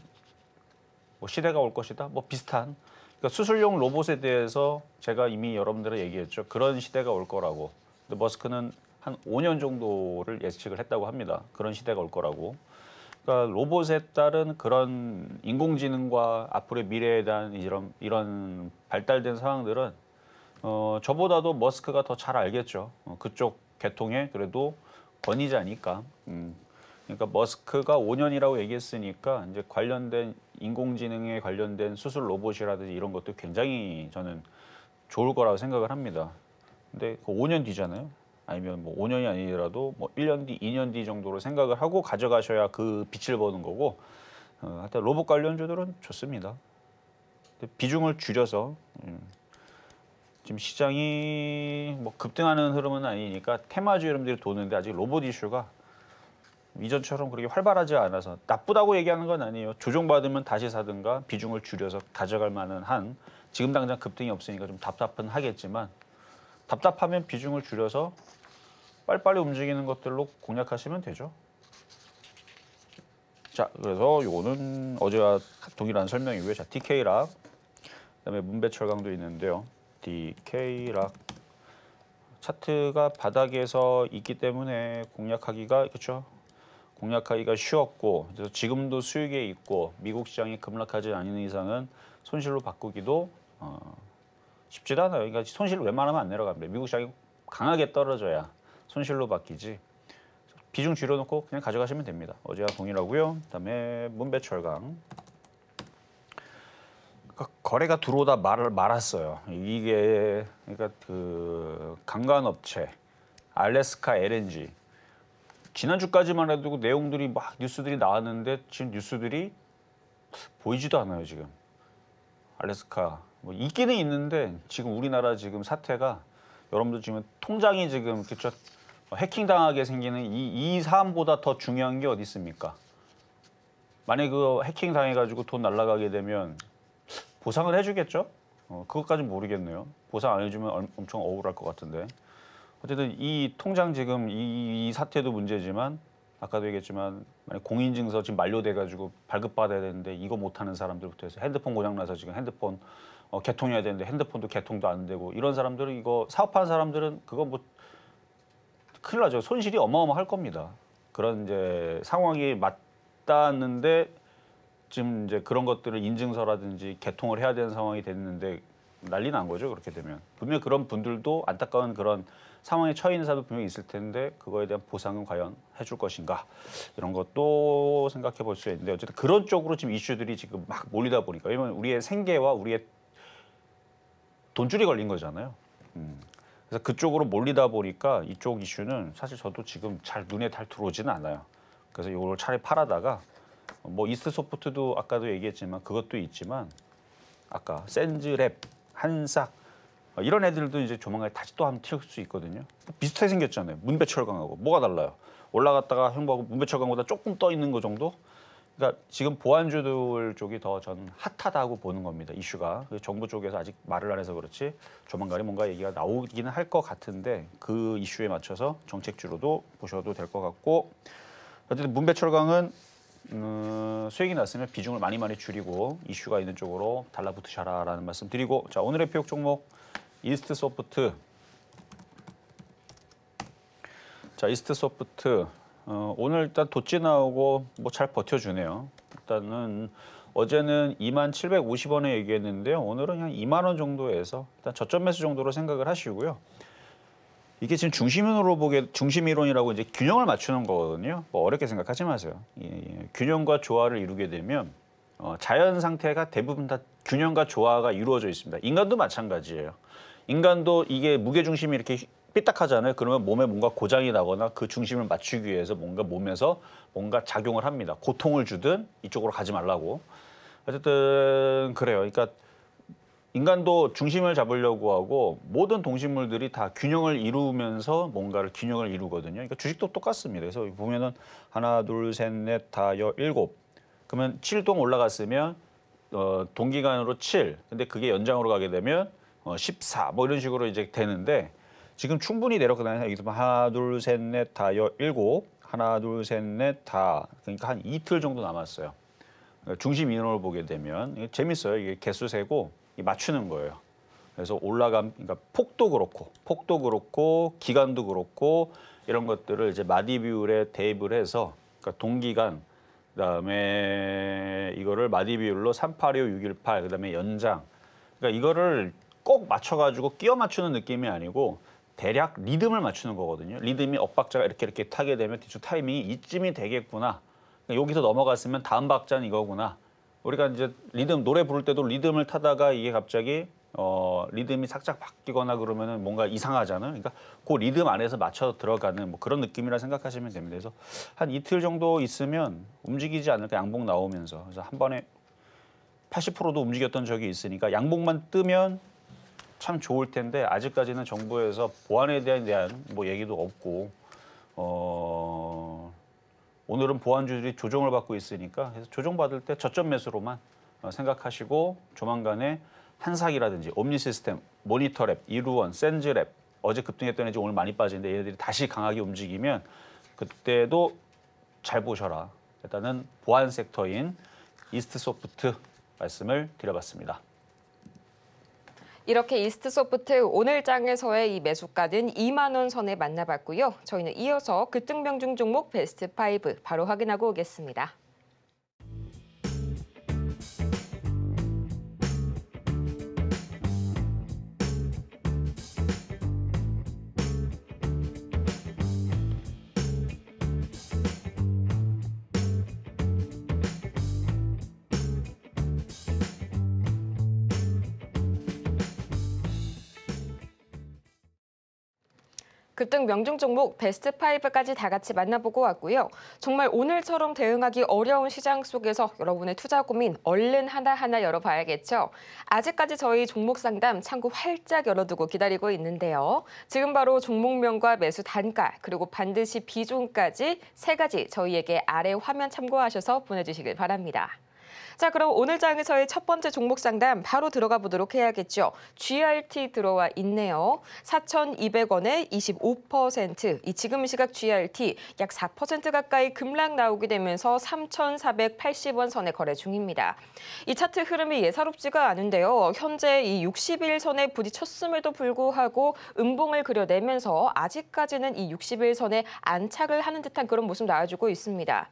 시대가 올 것이다. 뭐 비슷한. 그러니까 수술용 로봇에 대해서 제가 이미 여러분들에 얘기했죠. 그런 시대가 올 거라고. 근데 머스크는 한 5년 정도를 예측을 했다고 합니다. 그런 시대가 올 거라고. 그러니까 로봇에 따른 그런 인공지능과 앞으로의 미래에 대한 이런 발달된 상황들은 저보다도 머스크가 더 잘 알겠죠. 그쪽 계통의 그래도 권위자니까. 그러니까 머스크가 5년이라고 얘기했으니까 이제 관련된 인공지능에 관련된 수술 로봇이라든지 이런 것도 굉장히 저는 좋을 거라고 생각을 합니다. 근데 그 5년 뒤잖아요. 아니면 뭐 5년이 아니더라도 뭐 1년 뒤, 2년 뒤 정도로 생각을 하고 가져가셔야 그 빛을 보는 거고. 하여튼 로봇 관련주들은 좋습니다. 근데 비중을 줄여서 지금 시장이 뭐 급등하는 흐름은 아니니까 테마주 이름들이 도는데 아직 로봇 이슈가 이전처럼 그렇게 활발하지 않아서 나쁘다고 얘기하는 건 아니에요. 조정받으면 다시 사든가 비중을 줄여서 가져갈 만한 한 지금 당장 급등이 없으니까 좀 답답은 하겠지만 답답하면 비중을 줄여서 빨리빨리 움직이는 것들로 공략하시면 되죠. 자, 그래서 요거는 어제와 동일한 설명이고요. 자, DK락, 그다음에 문배철강도 있는데요. DK락 차트가 바닥에서 있기 때문에 공략하기가 그렇죠. 공략하기가 쉬웠고 그래서 지금도 수익에 있고 미국 시장이 급락하지 않는 이상은 손실로 바꾸기도 쉽지도 않아요. 그러니까 손실 웬만하면 안 내려갑니다. 미국 시장이 강하게 떨어져야 손실로 바뀌지. 비중 줄여놓고 그냥 가져가시면 됩니다. 어제와 동일하고요. 그다음에 문배철강. 그러니까 거래가 들어오다 말았어요. 이게 그러니까 그 강간업체 알래스카 LNG 지난주까지만 해도 내용들이 막 뉴스들이 나왔는데 지금 뉴스들이 보이지도 않아요. 지금 알래스카 뭐 있기는 있는데 지금 우리나라 지금 사태가 여러분들 지금 통장이 지금 그쵸 해킹 당하게 생기는 이 사안보다 더 중요한 게 어디 있습니까? 만약 그 해킹 당해가지고 돈 날라가게 되면 보상을 해주겠죠? 그것까지는 모르겠네요. 보상 안 해주면 엄청 억울할 것 같은데. 어쨌든 이 통장 지금 이 사태도 문제지만 아까도 얘기했지만 만약 공인증서 지금 만료돼가지고 발급받아야 되는데 이거 못하는 사람들부터 해서 핸드폰 고장나서 지금 핸드폰 개통해야 되는데 핸드폰도 개통도 안 되고 이런 사람들은 이거 사업하는 사람들은 그거 뭐 큰일 나죠. 손실이 어마어마할 겁니다. 그런 이제 상황이 맞닿았는데 지금 이제 그런 것들을 인증서라든지 개통을 해야 되는 상황이 됐는데 난리 난 거죠. 그렇게 되면 분명 그런 분들도 안타까운 그런 상황에 처해 있는 사람도 분명히 있을 텐데 그거에 대한 보상은 과연 해줄 것인가 이런 것도 생각해 볼 수 있는데 어쨌든 그런 쪽으로 지금 이슈들이 지금 막 몰리다 보니까 왜냐면 우리의 생계와 우리의 돈줄이 걸린 거잖아요. 그래서 그쪽으로 몰리다 보니까 이쪽 이슈는 사실 저도 지금 잘 눈에 잘 들어오지는 않아요. 그래서 이걸 차라리 팔아다가 뭐 이스트소프트도 아까도 얘기했지만 그것도 있지만 아까 센즈랩, 한싹 이런 애들도 이제 조만간 다시 또 한번 튈 수 있거든요. 비슷하게 생겼잖아요. 문배철강하고 뭐가 달라요? 올라갔다가 행보하고 문배철강보다 조금 떠 있는 거 정도? 그러니까 지금 보안주들 쪽이 더 전 핫하다고 보는 겁니다. 이슈가 정부 쪽에서 아직 말을 안 해서 그렇지 조만간에 뭔가 얘기가 나오기는 할 것 같은데 그 이슈에 맞춰서 정책주로도 보셔도 될 것 같고 어쨌든 문배철강은 수익이 났으면 비중을 많이 줄이고 이슈가 있는 쪽으로 달라붙으셔라라는 말씀 드리고 자 오늘의 표역 종목 이스트소프트 자 이스트소프트 오늘 일단 돋지 나오고 뭐 잘 버텨주네요. 일단은 어제는 2750원에 얘기했는데요. 오늘은 한 2만 원 정도에서 일단 저점 매수 정도로 생각을 하시고요. 이게 지금 중심이론이라고 이제 균형을 맞추는 거거든요. 뭐 어렵게 생각하지 마세요. 균형과 조화를 이루게 되면 자연 상태가 대부분 다 균형과 조화가 이루어져 있습니다. 인간도 마찬가지예요. 인간도 이게 무게 중심이 이렇게 삐딱하잖아요. 그러면 몸에 뭔가 고장이 나거나 그 중심을 맞추기 위해서 뭔가 몸에서 뭔가 작용을 합니다. 고통을 주든 이쪽으로 가지 말라고. 어쨌든 그래요. 그러니까 인간도 중심을 잡으려고 하고 모든 동식물들이 다 균형을 이루면서 뭔가를 균형을 이루거든요. 그러니까 주식도 똑같습니다. 그래서 보면은 하나, 둘, 셋, 넷, 다, 일곱. 그러면 7동 올라갔으면 동기간으로 7. 근데 그게 연장으로 가게 되면 14. 뭐 이런 식으로 이제 되는데 지금 충분히 내려가나요? 여기서 하나, 둘, 셋, 넷, 다, 일곱. 하나, 둘, 셋, 넷, 다. 그러니까 한 이틀 정도 남았어요. 중심 인원을 보게 되면 재밌어요. 이게 개수 세고 맞추는 거예요. 그래서 그러니까 폭도 그렇고 기간도 그렇고 이런 것들을 이제 마디비율에 대입을 해서 그러니까 동기간 그다음에 이거를 마디 비율로 385, 618, 그다음에 연장. 그러니까 이거를 꼭 맞춰가지고 끼워 맞추는 느낌이 아니고 대략 리듬을 맞추는 거거든요. 리듬이 엇박자가 이렇게 타게 되면 뒤쪽 타이밍이 이쯤이 되겠구나. 그러니까 여기서 넘어갔으면 다음 박자는 이거구나. 우리가 이제 리듬 노래 부를 때도 리듬을 타다가 이게 갑자기 리듬이 살짝 바뀌거나 그러면은 뭔가 이상하잖아요. 그러니까 그 리듬 안에서 맞춰 들어가는 뭐 그런 느낌이라 생각하시면 됩니다. 그래서 한 이틀 정도 있으면 움직이지 않을까 양복 나오면서. 그래서 한 번에 80%도 움직였던 적이 있으니까 양복만 뜨면 참 좋을 텐데 아직까지는 정부에서 보안에 대한 뭐 얘기도 없고 오늘은 보안주들이 조정을 받고 있으니까 그래서 조정받을 때 저점 매수로만 생각하시고 조만간에 한삭이라든지 옴니 시스템, 모니터랩, 이루원, 센즈랩 어제 급등했던 애들 오늘 많이 빠지는데 얘네들이 다시 강하게 움직이면 그때도 잘 보셔라. 일단은 보안 섹터인 이스트소프트 말씀을 드려봤습니다. 이렇게 이스트소프트 오늘 장에서의 이 매수가는 2만 원 선에 만나봤고요. 저희는 이어서 급등 명중 종목 베스트 5 바로 확인하고 오겠습니다. 급등 명중 종목 베스트 5까지 다 같이 만나보고 왔고요. 정말 오늘처럼 대응하기 어려운 시장 속에서 여러분의 투자 고민 얼른 하나하나 열어봐야겠죠. 아직까지 저희 종목 상담 창구 활짝 열어두고 기다리고 있는데요. 지금 바로 종목명과 매수 단가 그리고 반드시 비중까지 3가지 저희에게 아래 화면 참고하셔서 보내주시길 바랍니다. 자, 그럼 오늘 장에서의 첫 번째 종목 상담 바로 들어가 보도록 해야겠죠. GRT 들어와 있네요. 4,200원에 25%. 이 지금 시각 GRT 약 4% 가까이 급락 나오게 되면서 3,480원 선에 거래 중입니다. 이 차트 흐름이 예사롭지가 않은데요. 현재 이 60일선에 부딪혔음에도 불구하고 음봉을 그려내면서 아직까지는 이 60일선에 안착을 하는 듯한 그런 모습 나와주고 있습니다.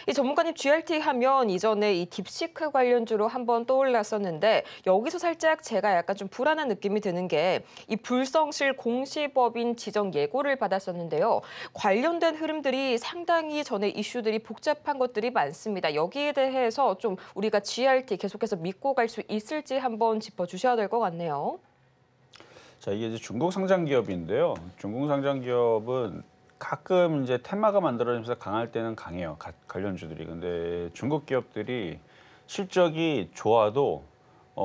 이 전문가님 GRT 하면 이전에 이 딥시크 관련주로 한번 떠올랐었는데 여기서 살짝 제가 약간 좀 불안한 느낌이 드는 게 이 불성실 공시법인 지정 예고를 받았었는데요. 관련된 흐름들이 상당히 전에 이슈들이 복잡한 것들이 많습니다. 여기에 대해서 좀 우리가 GRT 계속해서 믿고 갈 수 있을지 한번 짚어주셔야 될 것 같네요. 자, 이게 이제 중국 상장 기업인데요. 중국 상장 기업은 가끔 이제 테마가 만들어지면서 강할 때는 강해요. 관련주들이. 근데 중국 기업들이 실적이 좋아도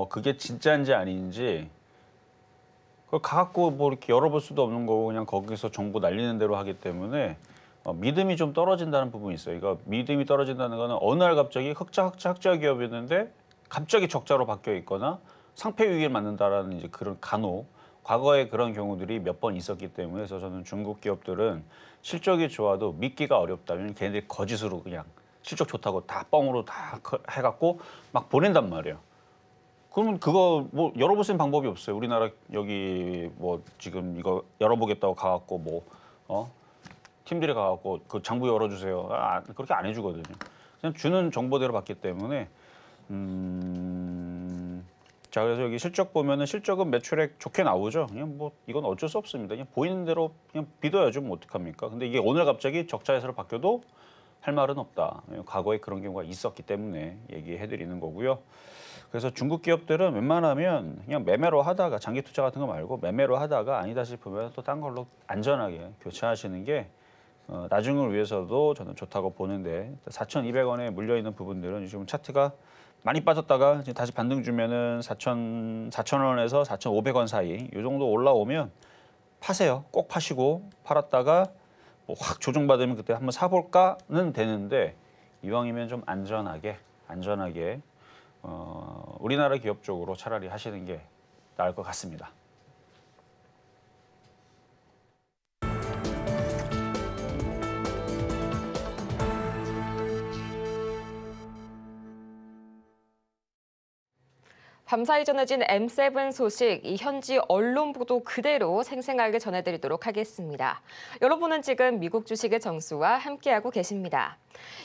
그게 진짜인지 아닌지 그걸 갖고 뭐 이렇게 열어볼 수도 없는 거고 그냥 거기서 정보 날리는 대로 하기 때문에 믿음이 좀 떨어진다는 부분이 있어요. 그러니까 믿음이 떨어진다는 거는 어느 날 갑자기 흑자 기업이었는데 갑자기 적자로 바뀌어 있거나 상패 위기를 맞는다라는 이제 그런 간혹 과거에 그런 경우들이 몇 번 있었기 때문에 그래서 저는 중국 기업들은 실적이 좋아도 믿기가 어렵다면 걔네들이 거짓으로 그냥 실적 좋다고 다 뻥으로 다 해갖고 막 보낸단 말이에요. 그러면 그거 뭐 열어볼 수 있는 방법이 없어요. 우리나라 여기 뭐 지금 이거 열어보겠다고 가갖고 뭐 팀들이 가갖고 그 장부 열어주세요. 그렇게 안 해주거든요. 그냥 주는 정보대로 받기 때문에 자, 그래서 여기 실적 보면은 실적은 매출액 좋게 나오죠. 그냥 뭐 이건 어쩔 수 없습니다. 그냥 보이는 대로 그냥 믿어야죠. 뭐 어떡합니까? 근데 이게 오늘 갑자기 적자에서로 바뀌어도 할 말은 없다. 과거에 그런 경우가 있었기 때문에 얘기해드리는 거고요. 그래서 중국 기업들은 웬만하면 그냥 매매로 하다가 장기 투자 같은 거 말고 매매로 하다가 아니다 싶으면 또 딴 걸로 안전하게 교체하시는 게 나중을 위해서도 저는 좋다고 보는데 4,200원에 물려있는 부분들은 지금 차트가 많이 빠졌다가 이제 다시 반등 주면은 4,000원에서 4,500원 사이 이 정도 올라오면 파세요. 꼭 파시고 팔았다가 뭐 확 조정받으면 그때 한번 사볼까는 되는데 이왕이면 좀 안전하게 우리나라 기업 쪽으로 차라리 하시는 게 나을 것 같습니다. 밤사이 전해진 M7 소식, 이 현지 언론 보도 그대로 생생하게 전해드리도록 하겠습니다. 여러분은 지금 미국 주식의 정수와 함께하고 계십니다.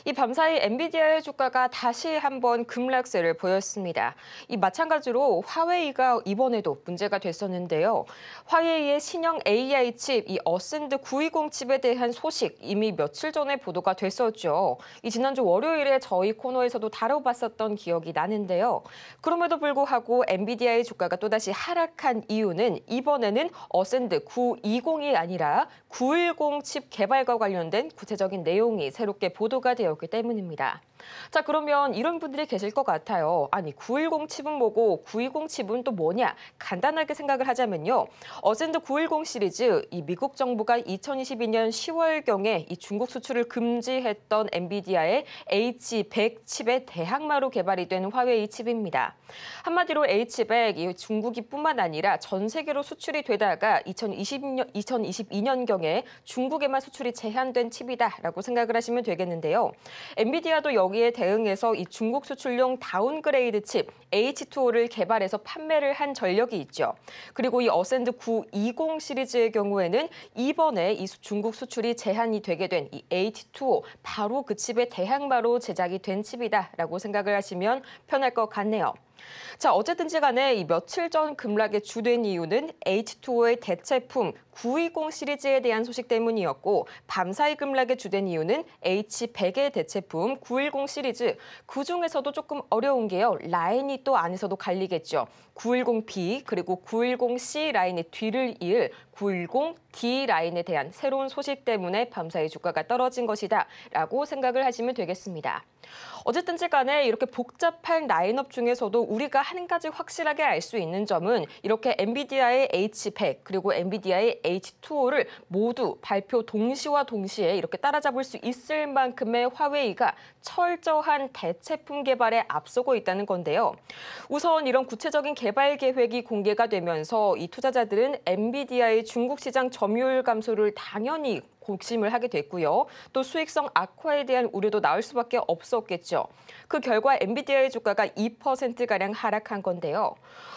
이 밤사이 엔비디아의 주가가 다시 한번 급락세를 보였습니다. 이 마찬가지로 화웨이가 이번에도 문제가 됐었는데요. 화웨이의 신형 AI 칩, 이 어센드 920 칩에 대한 소식 이미 며칠 전에 보도가 됐었죠. 이 지난주 월요일에 저희 코너에서도 다뤄봤었던 기억이 나는데요. 그럼에도 불구하고 엔비디아의 주가가 또다시 하락한 이유는 이번에는 어센드 920이 아니라 910 칩 개발과 관련된 구체적인 내용이 새롭게 보도가 되었기 때문입니다. 자, 그러면 이런 분들이 계실 것 같아요. 아니, 910 칩은 뭐고 920 칩은 또 뭐냐? 간단하게 생각을 하자면요. 어센드 910 시리즈, 이 미국 정부가 2022년 10월경에 이 중국 수출을 금지했던 엔비디아의 H100 칩의 대항마로 개발이 된 화웨이 칩입니다. 한마디로 H100, 이 중국이뿐만 아니라 전 세계로 수출이 되다가 2022년경에 중국에만 수출이 제한된 칩이다라고 생각을 하시면 되겠는데요. 엔비디아도 여기에 대응해서 이 중국 수출용 다운그레이드 칩 H2O를 개발해서 판매를 한 전력이 있죠. 그리고 이 어센드 920 시리즈의 경우에는 이번에 이 중국 수출이 제한이 되게 된 이 H2O 바로 그 칩의 대항마로 제작이 된 칩이다라고 생각을 하시면 편할 것 같네요. 자, 어쨌든지 간에 이 며칠 전 급락의 주된 이유는 H2O의 대체품 920 시리즈에 대한 소식 때문이었고, 밤사이 급락의 주된 이유는 H100의 대체품 910 시리즈, 그중에서도 조금 어려운 게요. 라인이 또 안에서도 갈리겠죠. 910B 그리고 910C 라인의 뒤를 이을 910D 라인에 대한 새로운 소식 때문에 밤사이 주가가 떨어진 것이다 라고 생각을 하시면 되겠습니다. 어쨌든지 간에 이렇게 복잡한 라인업 중에서도 우리가 한 가지 확실하게 알 수 있는 점은 이렇게 엔비디아의 H100 그리고 엔비디아의 H2O를 모두 발표 동시와 동시에 이렇게 따라잡을 수 있을 만큼의 화웨이가 철저한 대체품 개발에 앞서고 있다는 건데요. 우선 이런 구체적인 개발 계획이 공개가 되면서 이 투자자들은 엔비디아의 중국 시장 점유율 감소를 당연히 고심을 하게 됐고요. 또 수익성 악화에 대한 우려도 나올 수밖에 없었겠죠. 그 결과 엔비디아의 주가가 2%가량 하락한 건데요.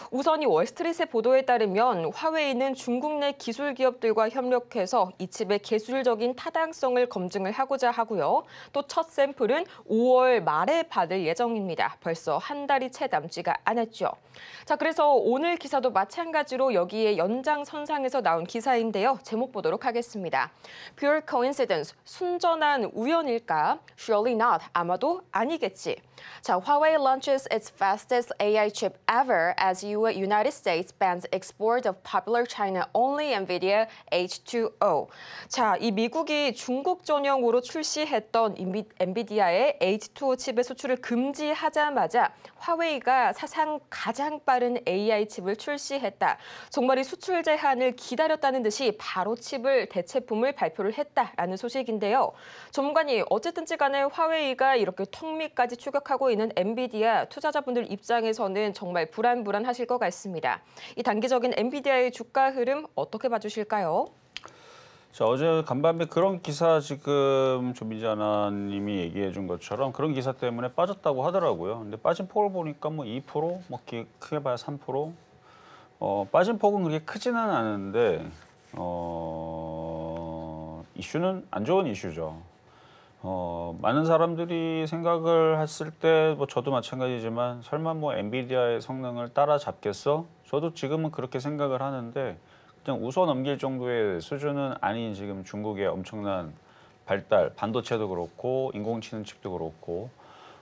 우선 이 월스트리트의 보도에 따르면 화웨이는 중국 내 기술 기업들과 협력해서 이 칩의 기술적인 타당성을 검증을 하고자 하고요. 또 첫 샘플은 5월 말에 받을 예정입니다. 벌써 한 달이 채 남지가 않았죠. 자, 그래서 오늘 기사도 마찬가지로 여기에 연장선상에서 나온 기사인데요. 제목 보도록 하겠습니다. Pure coincidence, 순전한 우연일까? Surely not, 아마도 아니겠지. 자, Huawei launches its fastest AI chip ever as United States bans export of popular China-only NVIDIA H2O. 자, 이 미국이 중국 전용으로 출시했던 엔비디아의 H2O 칩의 수출을 금지하자마자 화웨이가 사상 가장 빠른 AI 칩을 출시했다. 정말 이 수출 제한을 기다렸다는 듯이 바로 칩을 대체품을 발표를 했다라는 소식인데요. 전문가님, 어쨌든지 간에 화웨이가 이렇게 턱밑까지 추격하고 있는 엔비디아 투자자분들 입장에서는 정말 불안하실 것 같습니다. 이 단기적인 엔비디아의 주가 흐름 어떻게 봐주실까요? 자, 어제 간밤에 그런 기사 지금 조민지 아나님이 얘기해 준 것처럼 그런 기사 때문에 빠졌다고 하더라고요. 근데 빠진 폭을 보니까 뭐 2%, 뭐 크게 봐야 3%. 빠진 폭은 그렇게 크지는 않은데 이슈는 안 좋은 이슈죠. 많은 사람들이 생각을 했을 때 뭐 저도 마찬가지지만 설마 뭐 엔비디아의 성능을 따라잡겠어? 저도 지금은 그렇게 생각을 하는데 그냥 웃어 넘길 정도의 수준은 아닌 지금 중국의 엄청난 발달, 반도체도 그렇고 인공지능 칩도 그렇고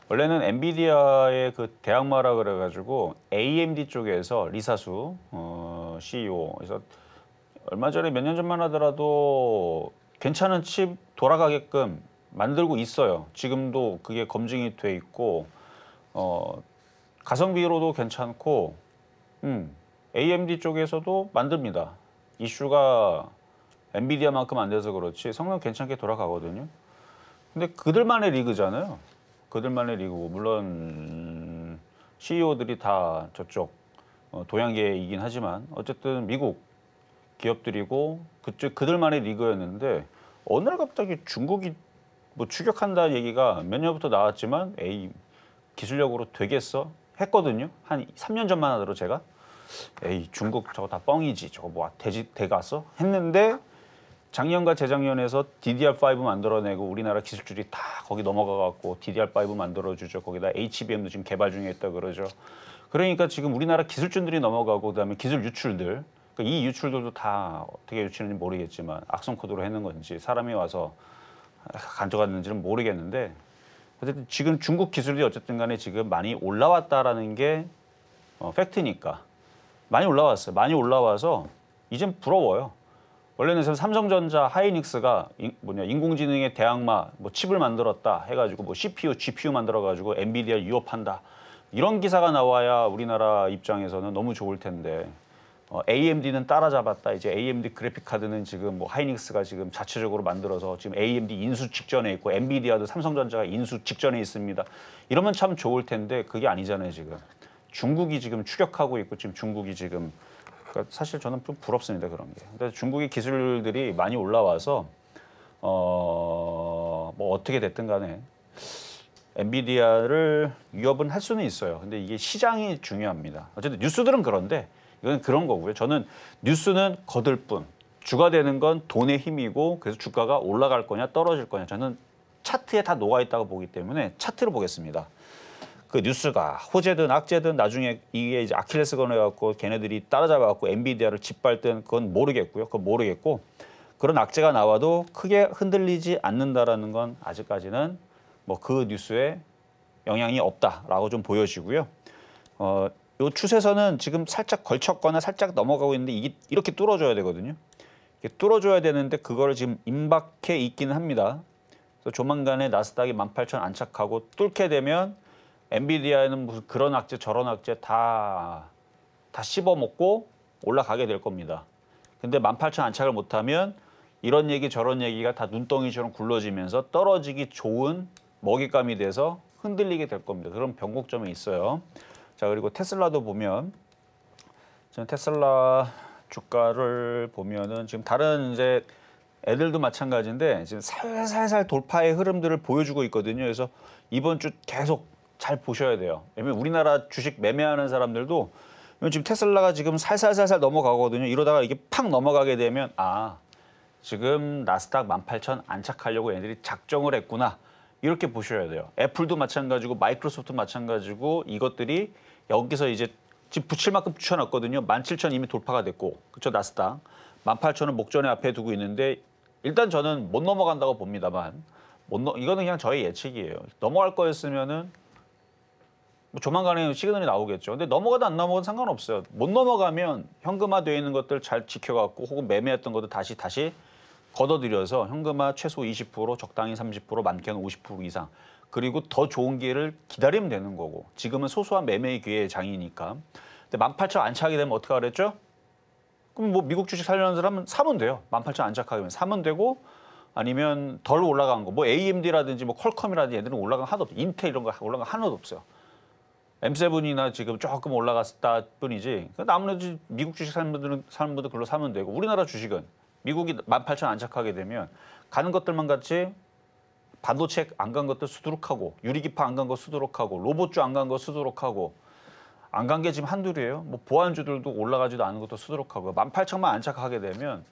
원래는 엔비디아의 그 대항마라 그래가지고 AMD 쪽에서 리사수 CEO 그래서 얼마 전에 몇 년 전만 하더라도 괜찮은 칩 돌아가게끔 만들고 있어요. 지금도 그게 검증이 돼 있고 가성비로도 괜찮고 AMD 쪽에서도 만듭니다. 이슈가 엔비디아만큼 안 돼서 그렇지 성능 괜찮게 돌아가거든요. 근데 그들만의 리그잖아요. 그들만의 리그고 물론 CEO들이 다 저쪽 동양계이긴 하지만 어쨌든 미국 기업들이고 그들만의 리그였는데 어느 날 갑자기 중국이 뭐 추격한다 얘기가 몇 년부터 나왔지만 에이 기술력으로 되겠어? 했거든요. 한 3년 전만 하더라도 제가 에이 중국 저거 다 뻥이지. 저거 뭐 돼지 대갔어? 했는데 작년과 재작년에서 DDR5 만들어내고 우리나라 기술줄이 다 거기 넘어가갖고 DDR5 만들어주죠. 거기다 HBM도 지금 개발 중에 있다 그러죠. 그러니까 지금 우리나라 기술줄들이 넘어가고 그다음에 기술 유출들, 그러니까 이 유출들도 다 어떻게 유출했는지 모르겠지만 악성 코드로 해놓은 건지 사람이 와서 가져갔는지는 모르겠는데 어쨌든 지금 중국 기술이 어쨌든 간에 지금 많이 올라왔다라는 게 팩트니까 많이 올라왔어요. 많이 올라와서 이젠 부러워요. 원래는 삼성전자 하이닉스가 인공지능의 대항마 뭐 칩을 만들었다 해가지고 뭐 CPU, GPU 만들어가지고 엔비디아 유업한다 이런 기사가 나와야 우리나라 입장에서는 너무 좋을 텐데 AMD는 따라잡았다. 이제 AMD 그래픽 카드는 지금 뭐 하이닉스가 지금 자체적으로 만들어서 지금 AMD 인수 직전에 있고 엔비디아도 삼성전자가 인수 직전에 있습니다. 이러면 참 좋을 텐데 그게 아니잖아요 지금. 중국이 지금 추격하고 있고 지금 중국이 지금 그러니까 사실 저는 좀 부럽습니다 그런 게. 근데 중국의 기술들이 많이 올라와서 뭐 어떻게 됐든 간에 엔비디아를 위협은 할 수는 있어요. 근데 이게 시장이 중요합니다. 어쨌든 뉴스들은 그런데 이건 그런 거고요. 저는 뉴스는 거들 뿐. 주가 되는 건 돈의 힘이고 그래서 주가가 올라갈 거냐 떨어질 거냐 저는 차트에 다 녹아 있다고 보기 때문에 차트를 보겠습니다. 그 뉴스가 호재든 악재든 나중에 이게 이제 아킬레스건을 해갖고 걔네들이 따라잡아갖고 엔비디아를 짓밟든 그건 모르겠고요. 그건 모르겠고 그런 악재가 나와도 크게 흔들리지 않는다라는 건 아직까지는 뭐 그 뉴스에 영향이 없다라고 좀 보여지고요. 요 추세선은 지금 살짝 걸쳤거나 살짝 넘어가고 있는데 이게 이렇게 뚫어줘야 되거든요. 이게 뚫어줘야 되는데 그거를 지금 임박해 있기는 합니다. 그래서 조만간에 나스닥이 18,000 안착하고 뚫게 되면 엔비디아는 무슨 그런 악재 저런 악재 다 씹어먹고 올라가게 될 겁니다. 근데 18,000 안착을 못하면 이런 얘기 저런 얘기가 다 눈덩이처럼 굴러지면서 떨어지기 좋은 먹잇감이 돼서 흔들리게 될 겁니다. 그런 변곡점이 있어요. 자 그리고 테슬라도 보면 저는 테슬라 주가를 보면은 지금 다른 이제 애들도 마찬가지인데 지금 살살살 돌파의 흐름들을 보여주고 있거든요. 그래서 이번 주 계속 잘 보셔야 돼요. 왜냐면 우리나라 주식 매매하는 사람들도 지금 테슬라가 지금 살살살살 넘어가거든요. 이러다가 이게 팍 넘어가게 되면 아 지금 나스닥 18,000 안착하려고 얘네들이 작정을 했구나. 이렇게 보셔야 돼요. 애플도 마찬가지고 마이크로소프트 마찬가지고 이것들이 여기서 이제 지금 붙일 만큼 붙여놨거든요. 17,000 이미 돌파가 됐고 그렇죠 나스닥 18,000은 목전에 앞에 두고 있는데 일단 저는 못 넘어간다고 봅니다만 이거는 그냥 저의 예측이에요. 넘어갈 거였으면은 뭐 조만간에 시그널이 나오겠죠. 근데 넘어가도 안 넘어가도 상관없어요. 못 넘어가면 현금화되어 있는 것들 잘 지켜갖고 혹은 매매했던 것도 다시 걷어들여서 현금화 최소 20% 적당히 30% 많게는 50% 이상 그리고 더 좋은 기회를 기다리면 되는 거고 지금은 소소한 매매의 기회의 장이니까 근데 18,000 안착하게 되면 어떻게 하랬죠? 그럼 뭐 미국 주식 살려는 사람은 사면 돼요. 18,000 안착하게 되면 사면 되고 아니면 덜 올라간 거 뭐 AMD라든지 뭐 퀄컴이라든지 얘들은 올라간 거 하나도 없어요. 인텔 이런 거 올라간 거 하나도 없어요. M7이나 지금 조금 올라갔다 뿐이지 아무래도 미국 주식 사는 분들 그걸로 사면 되고 우리나라 주식은 미국이 18,000 안착하게 되면 가는 것들만 같이 반도체 안 간 것들 수두룩하고 유리기파 안 간 거 수두룩하고 로봇주 안 간 거 수두룩하고 안 간 게 지금 한둘이에요. 뭐 보안주들도 올라가지도 않은 것도 수두룩하고 18,000만 안착하게 되면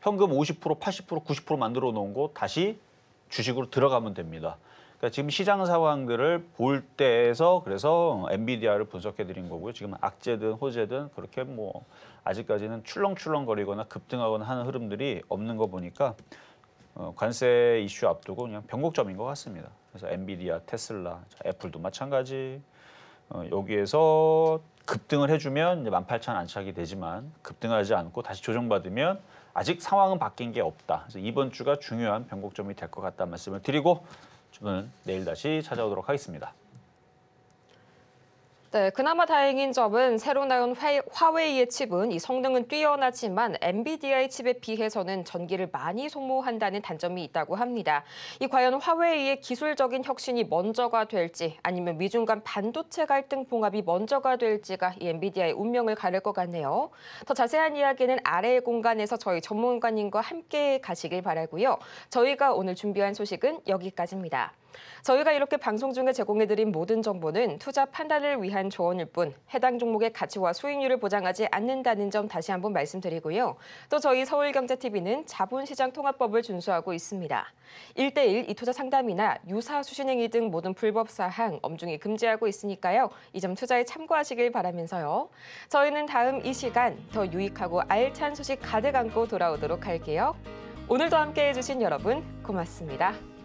현금 50%, 80%, 90% 만들어 놓은 거 다시 주식으로 들어가면 됩니다. 그러니까 지금 시장 상황들을 볼 때에서 그래서 엔비디아를 분석해 드린 거고요. 지금 악재든 호재든 그렇게 뭐 아직까지는 출렁출렁거리거나 급등하거나 하는 흐름들이 없는 거 보니까 관세 이슈 앞두고 그냥 변곡점인 것 같습니다. 그래서 엔비디아, 테슬라, 애플도 마찬가지. 여기에서 급등을 해주면 이제 18,000 안착이 되지만 급등하지 않고 다시 조정받으면 아직 상황은 바뀐 게 없다. 그래서 이번 주가 중요한 변곡점이 될 것 같다는 말씀을 드리고 저는 내일 다시 찾아오도록 하겠습니다. 네, 그나마 다행인 점은 새로 나온 화웨이의 칩은 이 성능은 뛰어나지만 엔비디아의 칩에 비해서는 전기를 많이 소모한다는 단점이 있다고 합니다. 이 과연 화웨이의 기술적인 혁신이 먼저가 될지 아니면 미중 간 반도체 갈등 봉합이 먼저가 될지가 이 엔비디아의 운명을 가를 것 같네요. 더 자세한 이야기는 아래의 공간에서 저희 전문가님과 함께 가시길 바라고요. 저희가 오늘 준비한 소식은 여기까지입니다. 저희가 이렇게 방송 중에 제공해드린 모든 정보는 투자 판단을 위한 조언일 뿐 해당 종목의 가치와 수익률을 보장하지 않는다는 점 다시 한번 말씀드리고요. 또 저희 서울경제TV는 자본시장통합법을 준수하고 있습니다. 1:1 이투자 상담이나 유사 수신행위 등 모든 불법 사항 엄중히 금지하고 있으니까요. 이 점 투자에 참고하시길 바라면서요. 저희는 다음 이 시간 더 유익하고 알찬 소식 가득 안고 돌아오도록 할게요. 오늘도 함께해 주신 여러분 고맙습니다.